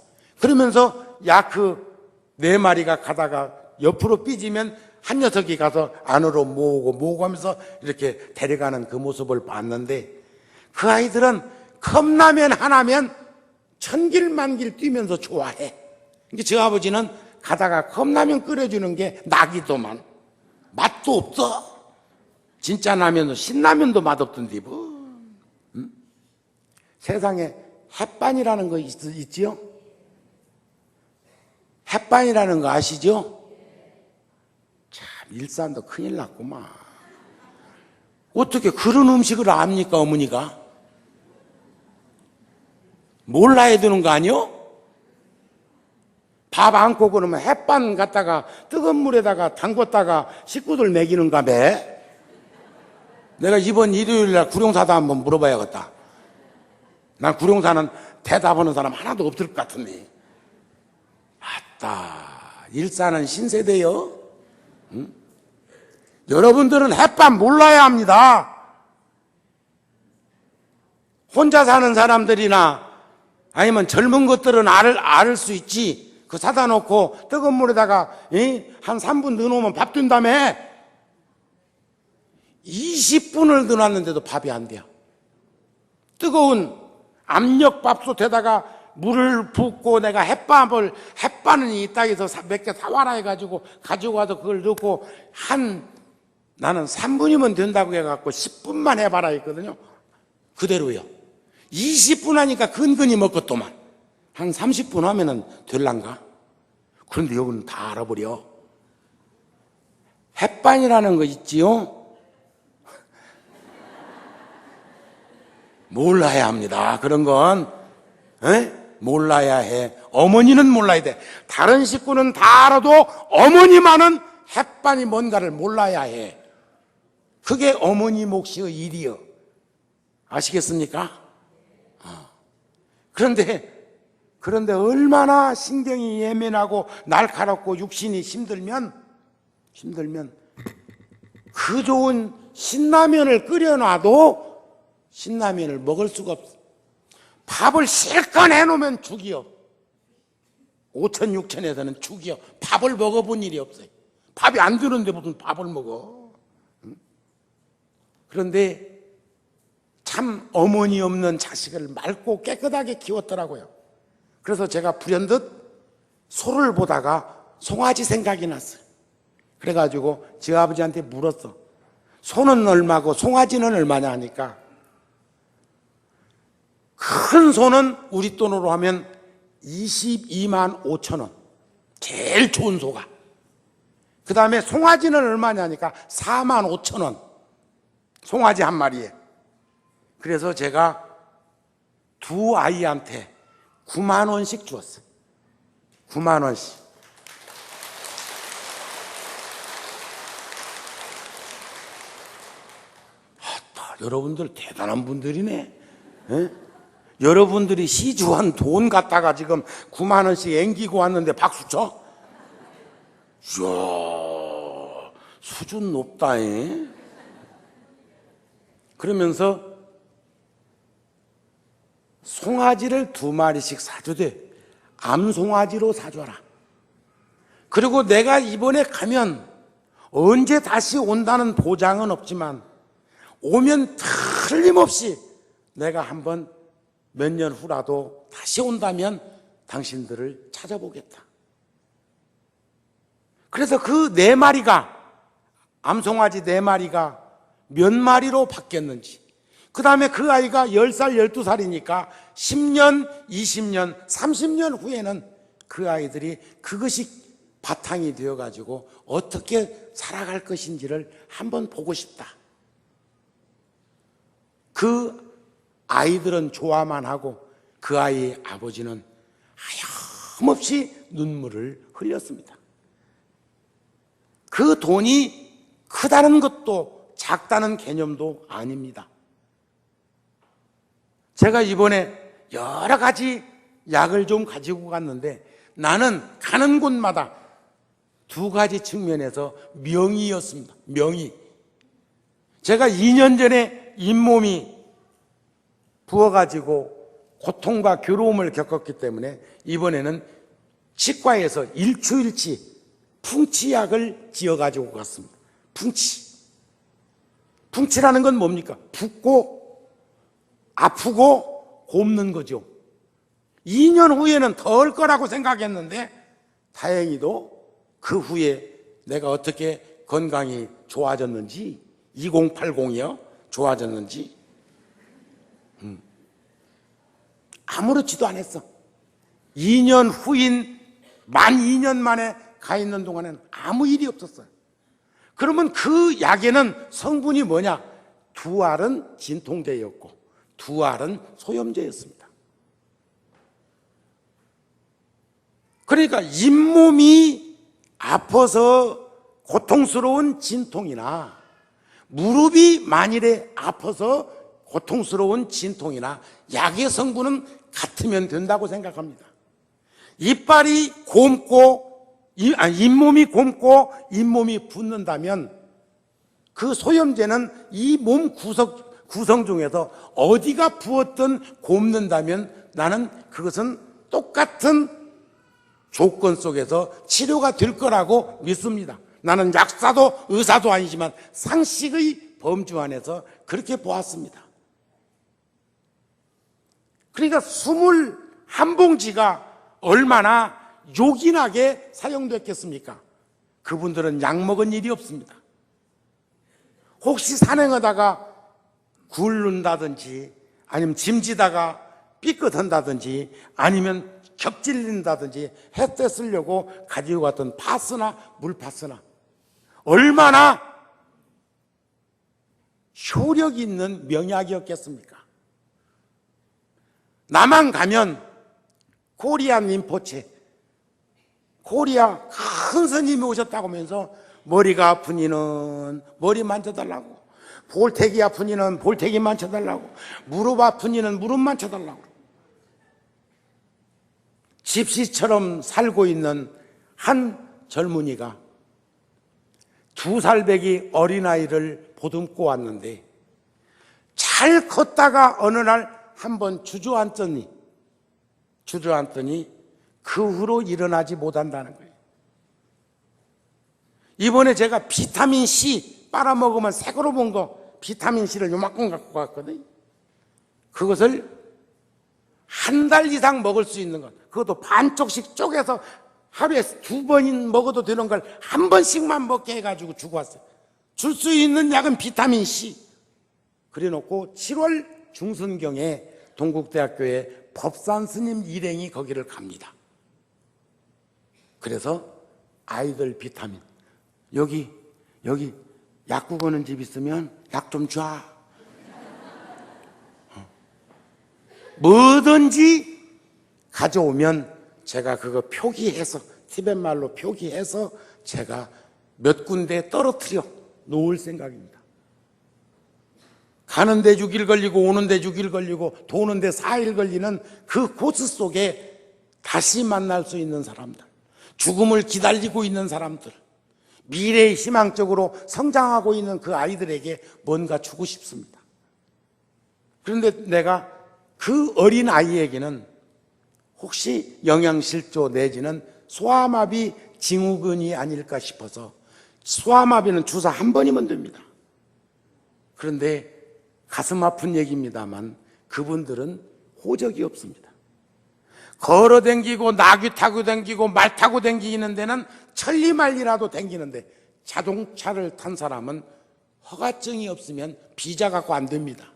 그러면서 야크 4마리가 가다가 옆으로 삐지면 한 녀석이 가서 안으로 모으고 하면서 이렇게 데려가는 그 모습을 봤는데, 그 아이들은 컵라면 하나면 천길만길 뛰면서 좋아해. 저 아버지는 가다가 컵라면 끓여주는 게 낙이더만 맛도 없어. 진짜 라면도 신라면도 맛없던데 뭐. 세상에 햇반이라는 거 있지요? 햇반이라는 거 아시죠? 참 일산도 큰일 났구만. 어떻게 그런 음식을 압니까, 어머니가? 몰라야 되는 거 아니요? 밥 안고 그러면 햇반 갖다가 뜨거운 물에다가 담궜다가 식구들 먹이는가 봐. 내가 이번 일요일날 구룡사도 한번 물어봐야겠다. 난 구룡사는 대답하는 사람 하나도 없을 것 같은데. 아따, 일산은 신세대요. 응? 여러분들은 햇반 몰라야 합니다. 혼자 사는 사람들이나 아니면 젊은 것들은 알 수 있지. 그 사다 놓고 뜨거운 물에다가 한 3분 넣어놓으면 밥 된다며. 20분을 넣어놨는데도 밥이 안 돼요. 뜨거운 압력밥솥에다가 물을 붓고 내가 햇반은 이 땅에서 몇 개 사와라 해가지고 가지고 와서 그걸 넣고 나는 3분이면 된다고 해갖고 10분만 해봐라 했거든요. 그대로요. 20분 하니까 근근히 먹겠더만. 한 30분 하면은 될란가? 그런데 여기는 다 알아버려. 햇반이라는 거 있지요? 몰라야 합니다. 그런 건 몰라야 해. 어머니는 몰라야 돼. 다른 식구는 다 알아도 어머니만은 햇반이 뭔가를 몰라야 해. 그게 어머니 몫이의 일이요. 아시겠습니까? 그런데 그런데 얼마나 신경이 예민하고 날카롭고 육신이 힘들면 그 좋은 신라면을 끓여놔도 신라면을 먹을 수가 없어. 밥을 실컷 해놓으면 죽이요. 5천 6천에서는 죽이요. 밥을 먹어본 일이 없어요. 밥이 안 드는데 무슨 밥을 먹어. 그런데 참 어머니 없는 자식을 맑고 깨끗하게 키웠더라고요. 그래서 제가 불현듯 소를 보다가 송아지 생각이 났어요. 그래가지고 제 아버지한테 물었어. 소는 얼마고 송아지는 얼마냐 하니까 큰 소는 우리 돈으로 하면 22만 5천 원. 제일 좋은 소가. 그 다음에 송아지는 얼마냐 하니까 4만 5천 원. 송아지 한 마리에. 그래서 제가 두 아이한테 9만 원씩 주었어요. 9만 원씩. 여러분들 대단한 분들이네. 에? 여러분들이 시주한 돈 갖다가 지금 9만 원씩 앵기고 왔는데 박수 쳐? 이야, 수준 높다. 그러면서 송아지를 2마리씩 사주되 암송아지로 사줘라. 그리고 내가 이번에 가면 언제 다시 온다는 보장은 없지만 오면 틀림없이 내가 한번 몇 년 후라도 다시 온다면 당신들을 찾아보겠다. 그래서 그 4마리가, 암송아지 4마리가 몇 마리로 바뀌었는지, 그 다음에 그 아이가 10살, 12살이니까 10년, 20년, 30년 후에는 그 아이들이 그것이 바탕이 되어가지고 어떻게 살아갈 것인지를 한번 보고 싶다. 그 아이들은 좋아만 하고 그 아이의 아버지는 하염없이 눈물을 흘렸습니다. 그 돈이 크다는 것도 작다는 개념도 아닙니다. 제가 이번에 여러 가지 약을 좀 가지고 갔는데 나는 가는 곳마다 2가지 측면에서 명의였습니다. 명의. 제가 2년 전에 잇몸이 부어가지고 고통과 괴로움을 겪었기 때문에 이번에는 치과에서 일주일치 풍치약을 지어가지고 갔습니다. 풍치. 풍치라는 건 뭡니까? 붓고 아프고 곱는 거죠. 2년 후에는 덜 거라고 생각했는데 다행히도 그 후에 내가 어떻게 건강이 좋아졌는지, 2080이요? 좋아졌는지 아무렇지도 않았어. 2년 후인 만 2년 만에 가 있는 동안에는 아무 일이 없었어요. 그러면 그 약에는 성분이 뭐냐? 2알은 진통제였고 2알은 소염제였습니다. 그러니까 잇몸이 아파서 고통스러운 진통이나 무릎이 만일에 아파서 고통스러운 진통이나 약의 성분은 같으면 된다고 생각합니다. 이빨이 곰고 잇몸이 곰고 잇몸이 붓는다면 그 소염제는 이 몸 구성 중에서 어디가 부었든 곰는다면 나는 그것은 똑같은 조건 속에서 치료가 될 거라고 믿습니다. 나는 약사도 의사도 아니지만 상식의 범주 안에서 그렇게 보았습니다. 그러니까 21봉지가 얼마나 요긴하게 사용됐겠습니까? 그분들은 약 먹은 일이 없습니다. 혹시 산행하다가 굴른다든지 아니면 짐지다가 삐끗한다든지 아니면 겹질린다든지 햇대 쓰려고 가지고 갔던 파스나 물파스나 얼마나 효력 있는 명약이었겠습니까? 남한 가면 코리아 림포체, 코리아 큰 스님이 오셨다고 하면서 머리가 아픈 이는 머리 만져달라고, 볼태기 아픈 이는 볼태기 만져달라고, 무릎 아픈 이는 무릎 만져달라고. 집시처럼 살고 있는 한 젊은이가 2살배기 어린아이를 보듬고 왔는데 잘 컸다가 어느 날 한번 주저앉더니 그 후로 일어나지 못한다는 거예요. 이번에 제가 비타민C 빨아먹으면 새거로 본 거 비타민C를 요만큼 갖고 왔거든요. 그것을 한 달 이상 먹을 수 있는 것, 그것도 반쪽씩 쪼개서 하루에 2번인 먹어도 되는 걸 한 번씩만 먹게 해가지고 주고 왔어요. 줄 수 있는 약은 비타민C. 그래 놓고 7월 중순경에 동국대학교에 법산 스님 일행이 거기를 갑니다. 그래서 아이들 비타민, 여기 약국 오는 집 있으면 약 좀 줘. 뭐든지 가져오면 제가 그거 표기해서, 티벳 말로 표기해서 제가 몇 군데 떨어뜨려 놓을 생각입니다. 가는데 6일 걸리고 오는데 6일 걸리고 도는데 4일 걸리는 그 코스 속에 다시 만날 수 있는 사람들, 죽음을 기다리고 있는 사람들, 미래의 희망적으로 성장하고 있는 그 아이들에게 뭔가 주고 싶습니다. 그런데 내가 그 어린 아이에게는 혹시 영양실조 내지는 소아마비 징후군이 아닐까 싶어서, 소아마비는 주사 한 번이면 됩니다. 그런데 가슴 아픈 얘기입니다만 그분들은 호적이 없습니다. 걸어 댕기고 나귀 타고 댕기고 말 타고 댕기는 데는 천리말리라도 댕기는데, 자동차를 탄 사람은 허가증이 없으면 비자 갖고 안 됩니다.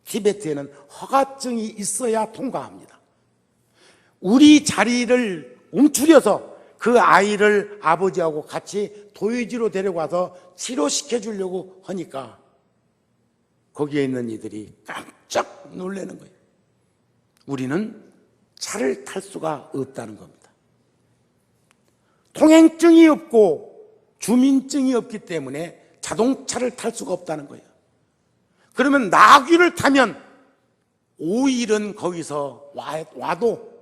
티베트에는 허가증이 있어야 통과합니다. 우리 자리를 움츠려서 그 아이를 아버지하고 같이 도요지로 데려가서 치료시켜 주려고 하니까 거기에 있는 이들이 깜짝 놀라는 거예요. 우리는 차를 탈 수가 없다는 겁니다. 통행증이 없고 주민증이 없기 때문에 자동차를 탈 수가 없다는 거예요. 그러면 나귀를 타면 5일은 거기서 와도,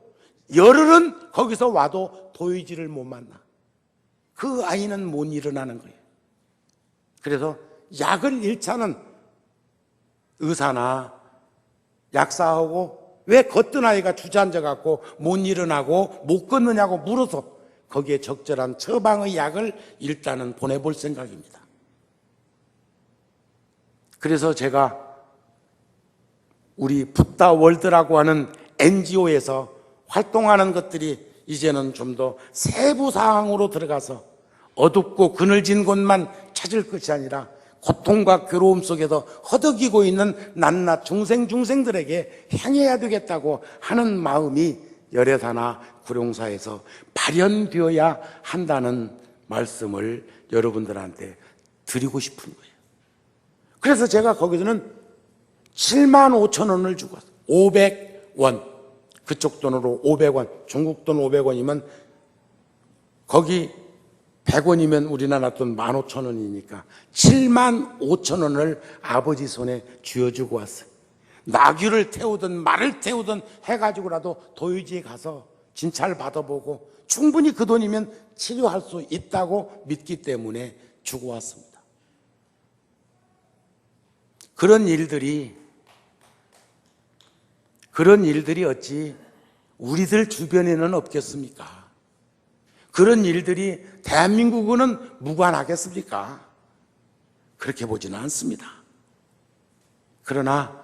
열흘은 거기서 와도 도요지를 못 만나. 그 아이는 못 일어나는 거예요. 그래서 약을 1차는 의사나 약사하고 왜 걷던 아이가 주저앉아갖고 못 일어나고 못 걷느냐고 물어서 거기에 적절한 처방의 약을 일단은 보내볼 생각입니다. 그래서 제가 우리 붓다월드라고 하는 NGO에서 활동하는 것들이 이제는 좀 더 세부 사항으로 들어가서 어둡고 그늘진 곳만 찾을 것이 아니라 고통과 괴로움 속에서 허덕이고 있는 낱낱 중생들에게 향해야 되겠다고 하는 마음이 열애사나 구룡사에서 발현되어야 한다는 말씀을 여러분들한테 드리고 싶은 거예요. 그래서 제가 거기서는 7만 5천 원을 주고 왔어요. 500원. 그쪽 돈으로 500원, 중국 돈 500원이면 거기 100원이면 우리나라 돈 15,000원이니까 7만 5천 원을 아버지 손에 쥐어주고 왔어요. 나귀를 태우든 말을 태우든 해가지고라도 도요지에 가서 진찰 받아보고 충분히 그 돈이면 치료할 수 있다고 믿기 때문에 주고 왔습니다. 그런 일들이 어찌 우리들 주변에는 없겠습니까? 그런 일들이 대한민국은 무관하겠습니까? 그렇게 보지는 않습니다. 그러나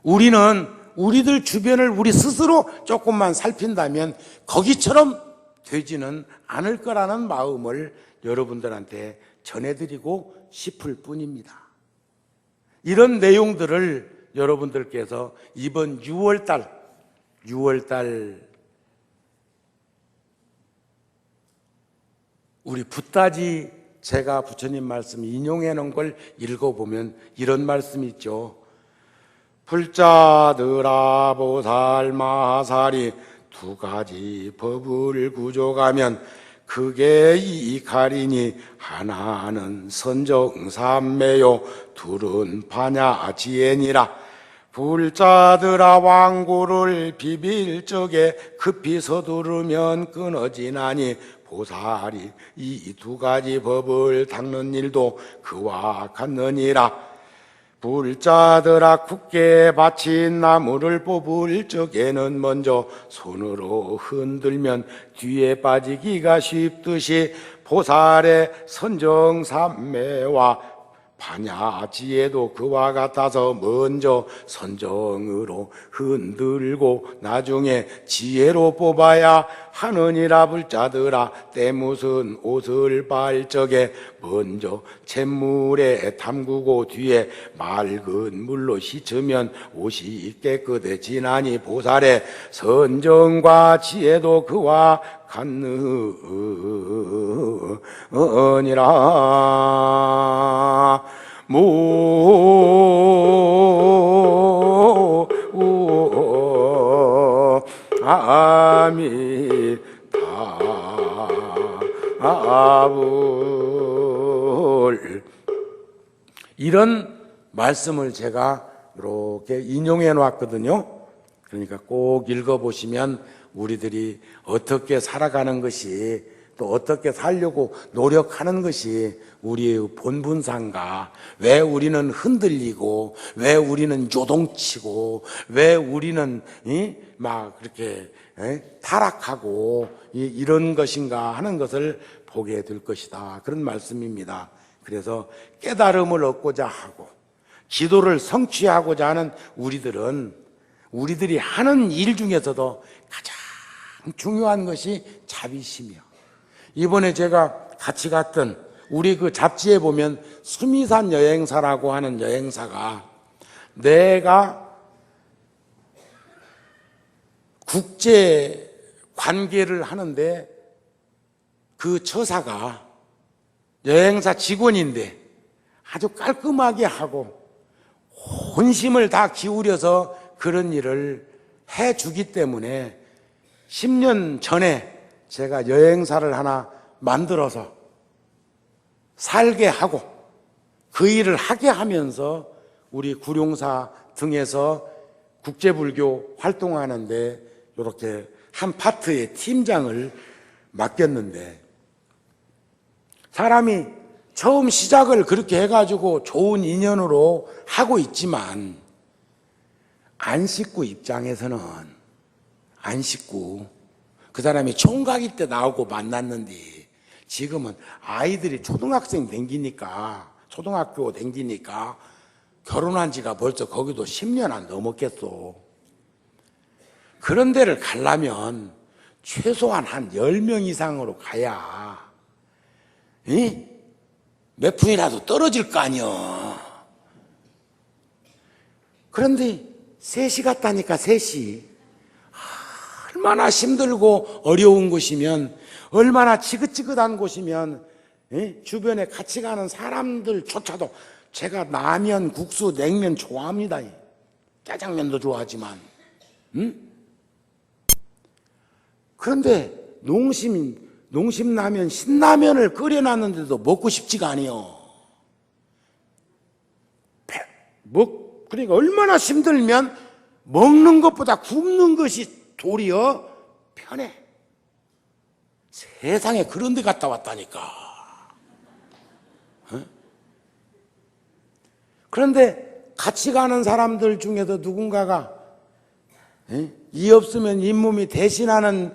우리는 우리들 주변을 우리 스스로 조금만 살핀다면 거기처럼 되지는 않을 거라는 마음을 여러분들한테 전해드리고 싶을 뿐입니다. 이런 내용들을 여러분들께서 이번 6월달 우리 붓다지 제가 부처님 말씀 인용해 놓은 걸 읽어보면 이런 말씀이 있죠. 불자들아 보살 마살이 두 가지 법을 구족하면 그게 이칼이니 하나는 선정삼매요 둘은 반야지혜니라. 불자들아 왕고를 비빌 적에 급히 서두르면 끊어지나니 보살이 이 두 가지 법을 닦는 일도 그와 같느니라. 불자들아 굳게 받친 나무를 뽑을 적에는 먼저 손으로 흔들면 뒤에 빠지기가 쉽듯이 보살의 선정삼매와 반야지혜도 그와 같아서 먼저 선정으로 흔들고 나중에 지혜로 뽑아야 하느니라. 불자들아 때 무슨 옷을 빨 적에 먼저 잿물에 담그고 뒤에 맑은 물로 씻으면 옷이 깨끗해지나니 보살의 선정과 지혜도 그와 같느니라. 아미타불. 이런 말씀을 제가 이렇게 인용해 놨거든요. 그러니까 꼭 읽어보시면 우리들이 어떻게 살아가는 것이, 또 어떻게 살려고 노력하는 것이 우리의 본분상가, 왜 우리는 흔들리고, 왜 우리는 요동치고, 왜 우리는 막 그렇게 타락하고 이런 것인가 하는 것을 보게 될 것이다, 그런 말씀입니다. 그래서 깨달음을 얻고자 하고 기도를 성취하고자 하는 우리들이 하는 일 중에서도 가장 중요한 것이 자비심이요. 이번에 제가 같이 갔던 우리 그 잡지에 보면 수미산 여행사라고 하는 여행사가, 내가 국제 관계를 하는데 그 처사가 여행사 직원인데 아주 깔끔하게 하고 혼심을 다 기울여서 그런 일을 해주기 때문에 10년 전에 제가 여행사를 하나 만들어서 살게 하고 그 일을 하게 하면서 우리 구룡사 등에서 국제불교 활동하는데 이렇게 한 파트의 팀장을 맡겼는데, 사람이 처음 시작을 그렇게 해가지고 좋은 인연으로 하고 있지만 안 식구 입장에서는 안 식구, 그 사람이 총각일 때 나오고 만났는데 지금은 아이들이 초등학교 댕기니까 결혼한 지가 벌써 거기도 10년 안 넘었겠어. 그런 데를 가려면 최소한 한 10명 이상으로 가야 몇 푼이라도 떨어질 거 아니여. 그런데 셋이 갔다니까. 셋이 얼마나 힘들고 어려운 곳이면, 얼마나 지긋지긋한 곳이면 주변에 같이 가는 사람들조차도, 제가 라면, 국수, 냉면 좋아합니다. 짜장면도 좋아하지만 그런데 농심라면, 신라면을 끓여놨는데도 먹고 싶지가 아니요. 그러니까 얼마나 힘들면 먹는 것보다 굽는 것이 도리어 편해. 세상에 그런 데 갔다 왔다니까. 그런데 같이 가는 사람들 중에서 누군가가 이 없으면 잇몸이 대신하는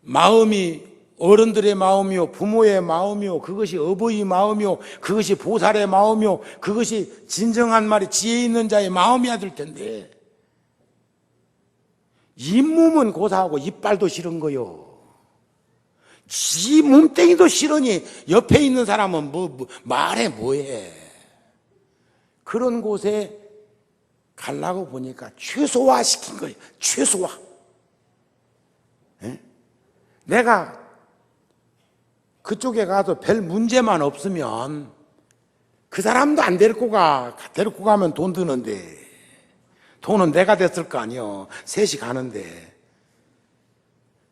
마음이 어른들의 마음이요, 부모의 마음이요, 그것이 어버이 마음이요, 그것이 보살의 마음이요, 그것이 진정한 말이 지혜 있는 자의 마음이야 될 텐데, 잇몸은 고사하고 이빨도 싫은 거요. 지 몸뚱이도 싫으니 옆에 있는 사람은 말해 뭐해. 그런 곳에 가려고 보니까 최소화 시킨 거예요. 최소화. 내가 그쪽에 가서 별 문제만 없으면 그 사람도 안 데리고 가면 돈 드는데, 돈은 내가 됐을 거 아니요. 셋이 가는데.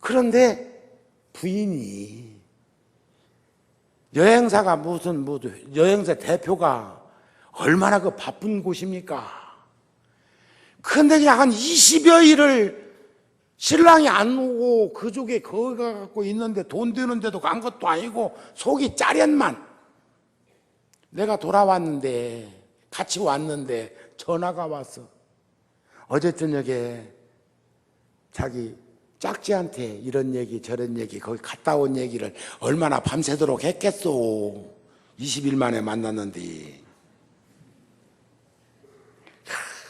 그런데 부인이, 여행사 대표가 얼마나 그 바쁜 곳입니까? 근데 그냥 한 20여 일을 신랑이 안 오고 그쪽에 거기 가갖고 있는데 돈 드는데도 간 것도 아니고 속이 짜련만. 내가 돌아왔는데 같이 왔는데 전화가 왔어. 어제 저녁에 자기 짝지한테 이런 얘기 저런 얘기 거기 갔다 온 얘기를 얼마나 밤새도록 했겠소. 20일 만에 만났는데.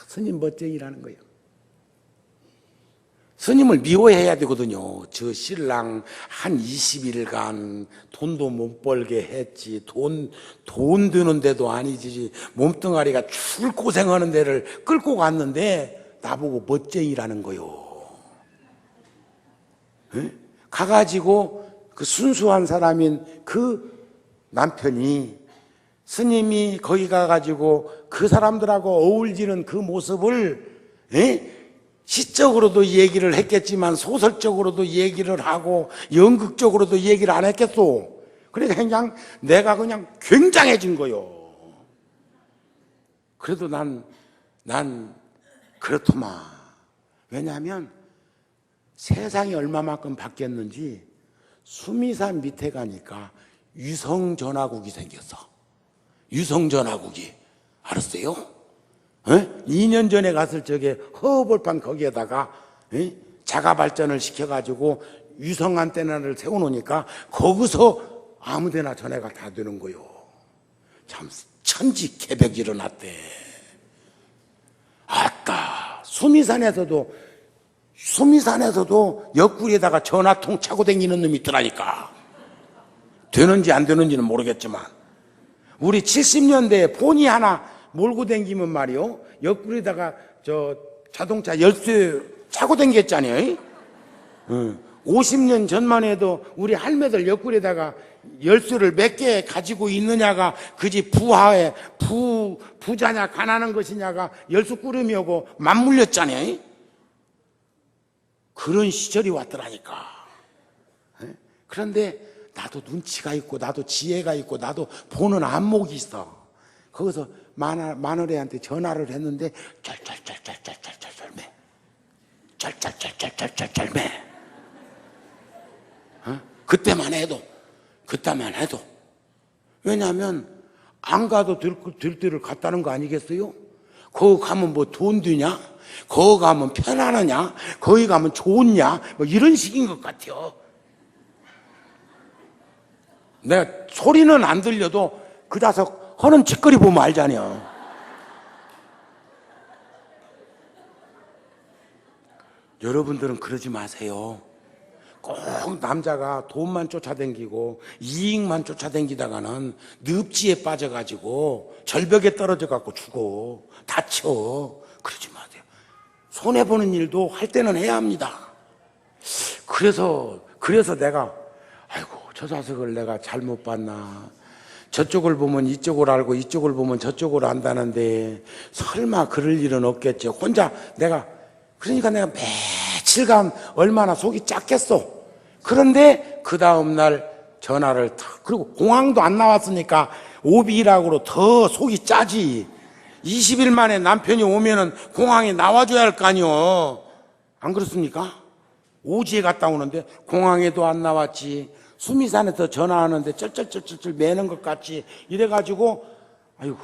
스님 멋쟁이라는 거예요. 스님을 미워해야 되거든요. 저 신랑 한 20일간 돈도 못 벌게 했지. 돈 드는 데도 아니지. 몸뚱아리가 출 고생하는 데를 끌고 갔는데 나보고 멋쟁이라는 거요. 에? 가가지고 그 순수한 사람인 그 남편이 스님이 거기 가가지고 그 사람들하고 어울리는 그 모습을 시적으로도 얘기를 했겠지만 소설적으로도 얘기를 하고 연극적으로도 얘기를 안 했겠소. 그러니까 그냥 내가 그냥 굉장해진 거요. 그래도 난 그렇더만. 왜냐하면 세상이 얼마만큼 바뀌었는지 수미산 밑에 가니까 유성전화국이 생겼어. 유성전화국이. 알았어요? 2년 전에 갔을 적에 허벌판 거기에다가 자가발전을 시켜가지고 유성 안테나를 세워놓으니까 거기서 아무데나 전화가 다 되는 거요. 참 천지개벽이 일어났대. 아따 수미산에서도 옆구리에다가 전화통 차고 다니는 놈이 있더라니까. 되는지 안 되는지는 모르겠지만 우리 70년대에 폰이 하나 몰고 다니면 말이요 옆구리에다가 저 자동차 열쇠 차고 다녔잖아요. 50년 전만 해도 우리 할매들 옆구리에다가 열쇠를 몇 개 가지고 있느냐가 그 집 부자냐 가난한 것이냐가 열쇠 꾸름이오고 맞물렸잖아요. 그런 시절이 왔더라니까. 그런데 나도 눈치가 있고 나도 지혜가 있고 나도 보는 안목이 있어. 거기서 마누라한테 전화를 했는데 쩔쩔쩔쩔쩔쩔매. 그때만 해도 왜냐하면 안 가도 될 데를 갔다는 거 아니겠어요? 거기 가면 뭐 돈 되냐? 거기 가면 편안하냐? 거기 가면 좋냐? 뭐 이런 식인 것 같아요. 내가 소리는 안 들려도 그 자석 하는 짓거리 보면 알잖아요. 여러분들은 그러지 마세요. 꼭 남자가 돈만 쫓아다니고 이익만 쫓아다니다가는 늪지에 빠져가지고 절벽에 떨어져갖고 죽어 다쳐. 그러지 마세요. 손해보는 일도 할 때는 해야 합니다. 그래서 내가 아이고 저 자석을 내가 잘못 봤나. 저쪽을 보면 이쪽을 알고 이쪽을 보면 저쪽을 안다는데 설마 그럴 일은 없겠지. 혼자 그러니까 내가 며칠간 얼마나 속이 짰겠어. 그런데 그 다음날 전화를 그리고 공항도 안 나왔으니까 오비라고 더 속이 짜지. 20일 만에 남편이 오면은 공항에 나와줘야 할 거 아니요. 안 그렇습니까? 오지에 갔다 오는데 공항에도 안 나왔지. 수미산에서 전화하는데 쩔쩔쩔쩔 매는 것 같지. 이래가지고 아이고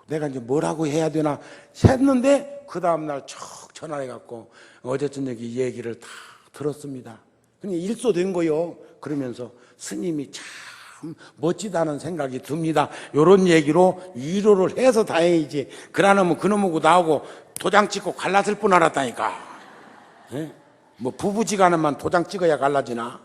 내가 이제 뭐라고 해야 되나 했는데 그 다음날 척 전화해갖고 어제 저녁에 이 얘기를 다 들었습니다. 그냥 일소된 거요. 그러면서 스님이 참 멋지다는 생각이 듭니다. 요런 얘기로 위로를 해서 다행이지. 그러면 그놈하고 나하고 도장 찍고 갈라질 뻔 알았다니까. 뭐 부부지간에만 도장 찍어야 갈라지나?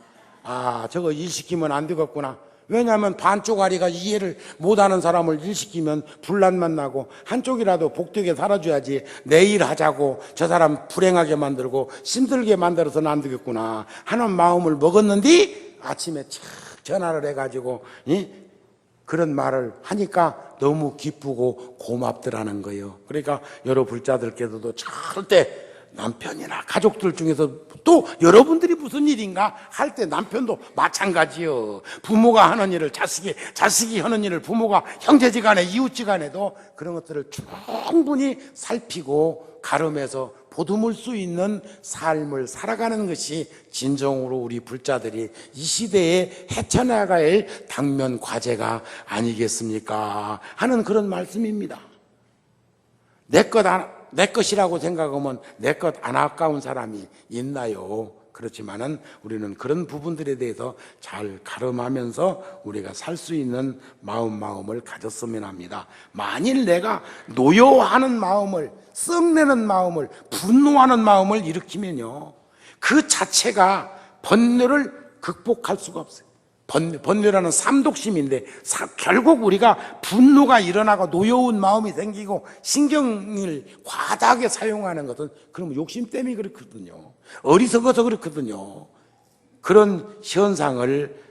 아, 저거 일 시키면 안 되겠구나. 왜냐하면 반쪽아리가 이해를 못하는 사람을 일 시키면 분란만 나고 한쪽이라도 복되게 살아줘야지. 내 일 하자고 저 사람 불행하게 만들고 힘들게 만들어서는 안 되겠구나 하는 마음을 먹었는데 아침에 착 전화를 해가지고 그런 말을 하니까 너무 기쁘고 고맙더라는 거예요. 그러니까 여러 불자들께서도 절대 남편이나 가족들 중에서 또 여러분들이 무슨 일인가 할 때 남편도 마찬가지요. 부모가 하는 일을 자식이 하는 일을 부모가 형제지간에 이웃지간에도 그런 것들을 충분히 살피고 가름해서 보듬을 수 있는 삶을 살아가는 것이 진정으로 우리 불자들이 이 시대에 헤쳐나가야 할 당면 과제가 아니겠습니까 하는 그런 말씀입니다. 내 것이라고 생각하면 내 것 안 아까운 사람이 있나요? 그렇지만은 우리는 그런 부분들에 대해서 잘 가름하면서 우리가 살 수 있는 마음을 가졌으면 합니다. 만일 내가 노여워하는 마음을, 썩내는 마음을, 분노하는 마음을 일으키면요, 그 자체가 번뇌를 극복할 수가 없어요. 번뇌라는 삼독심인데 결국 우리가 분노가 일어나고 노여운 마음이 생기고 신경을 과다하게 사용하는 것은 그러면 욕심 때문에 그렇거든요. 어리석어서 그렇거든요. 그런 현상을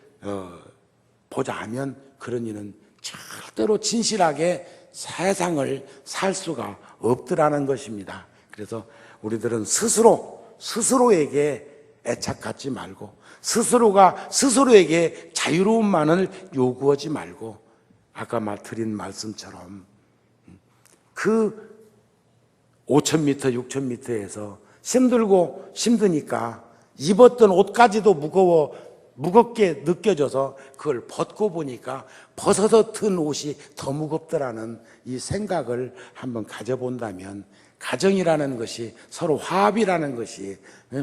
보자면 그런 이는 절대로 진실하게 세상을 살 수가 없더라는 것입니다. 그래서 우리들은 스스로에게 애착 갖지 말고 스스로가 스스로에게 자유로움만을 요구하지 말고 아까 드린 말씀처럼 그 5,000m, 6,000m에서 힘드니까 입었던 옷까지도 무겁게 느껴져서 그걸 벗고 보니까 벗어서 튼 옷이 더 무겁더라는 이 생각을 한번 가져본다면 가정이라는 것이 서로 화합이라는 것이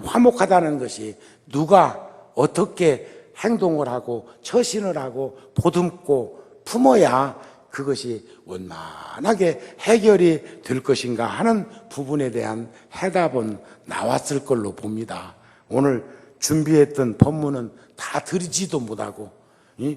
화목하다는 것이 누가 어떻게 행동을 하고 처신을 하고 보듬고 품어야 그것이 원만하게 해결이 될 것인가 하는 부분에 대한 해답은 나왔을 걸로 봅니다. 오늘 준비했던 법문은 다 드리지도 못하고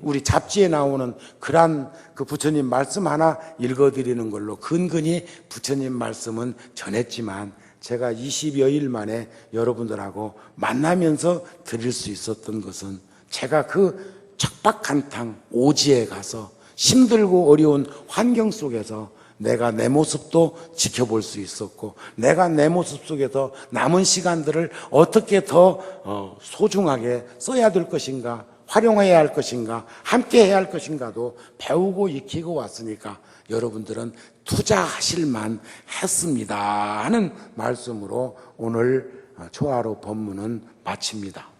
우리 잡지에 나오는 그 부처님 말씀 하나 읽어드리는 걸로 근근히 부처님 말씀은 전했지만 제가 20여일 만에 여러분들하고 만나면서 드릴 수 있었던 것은 제가 그 척박한 땅 오지에 가서 힘들고 어려운 환경 속에서 내가 내 모습도 지켜볼 수 있었고 내가 내 모습 속에서 남은 시간들을 어떻게 더 소중하게 써야 될 것인가 활용해야 할 것인가 함께 해야 할 것인가도 배우고 익히고 왔으니까 여러분들은 투자하실만 했습니다 하는 말씀으로 오늘 초하루 법문은 마칩니다.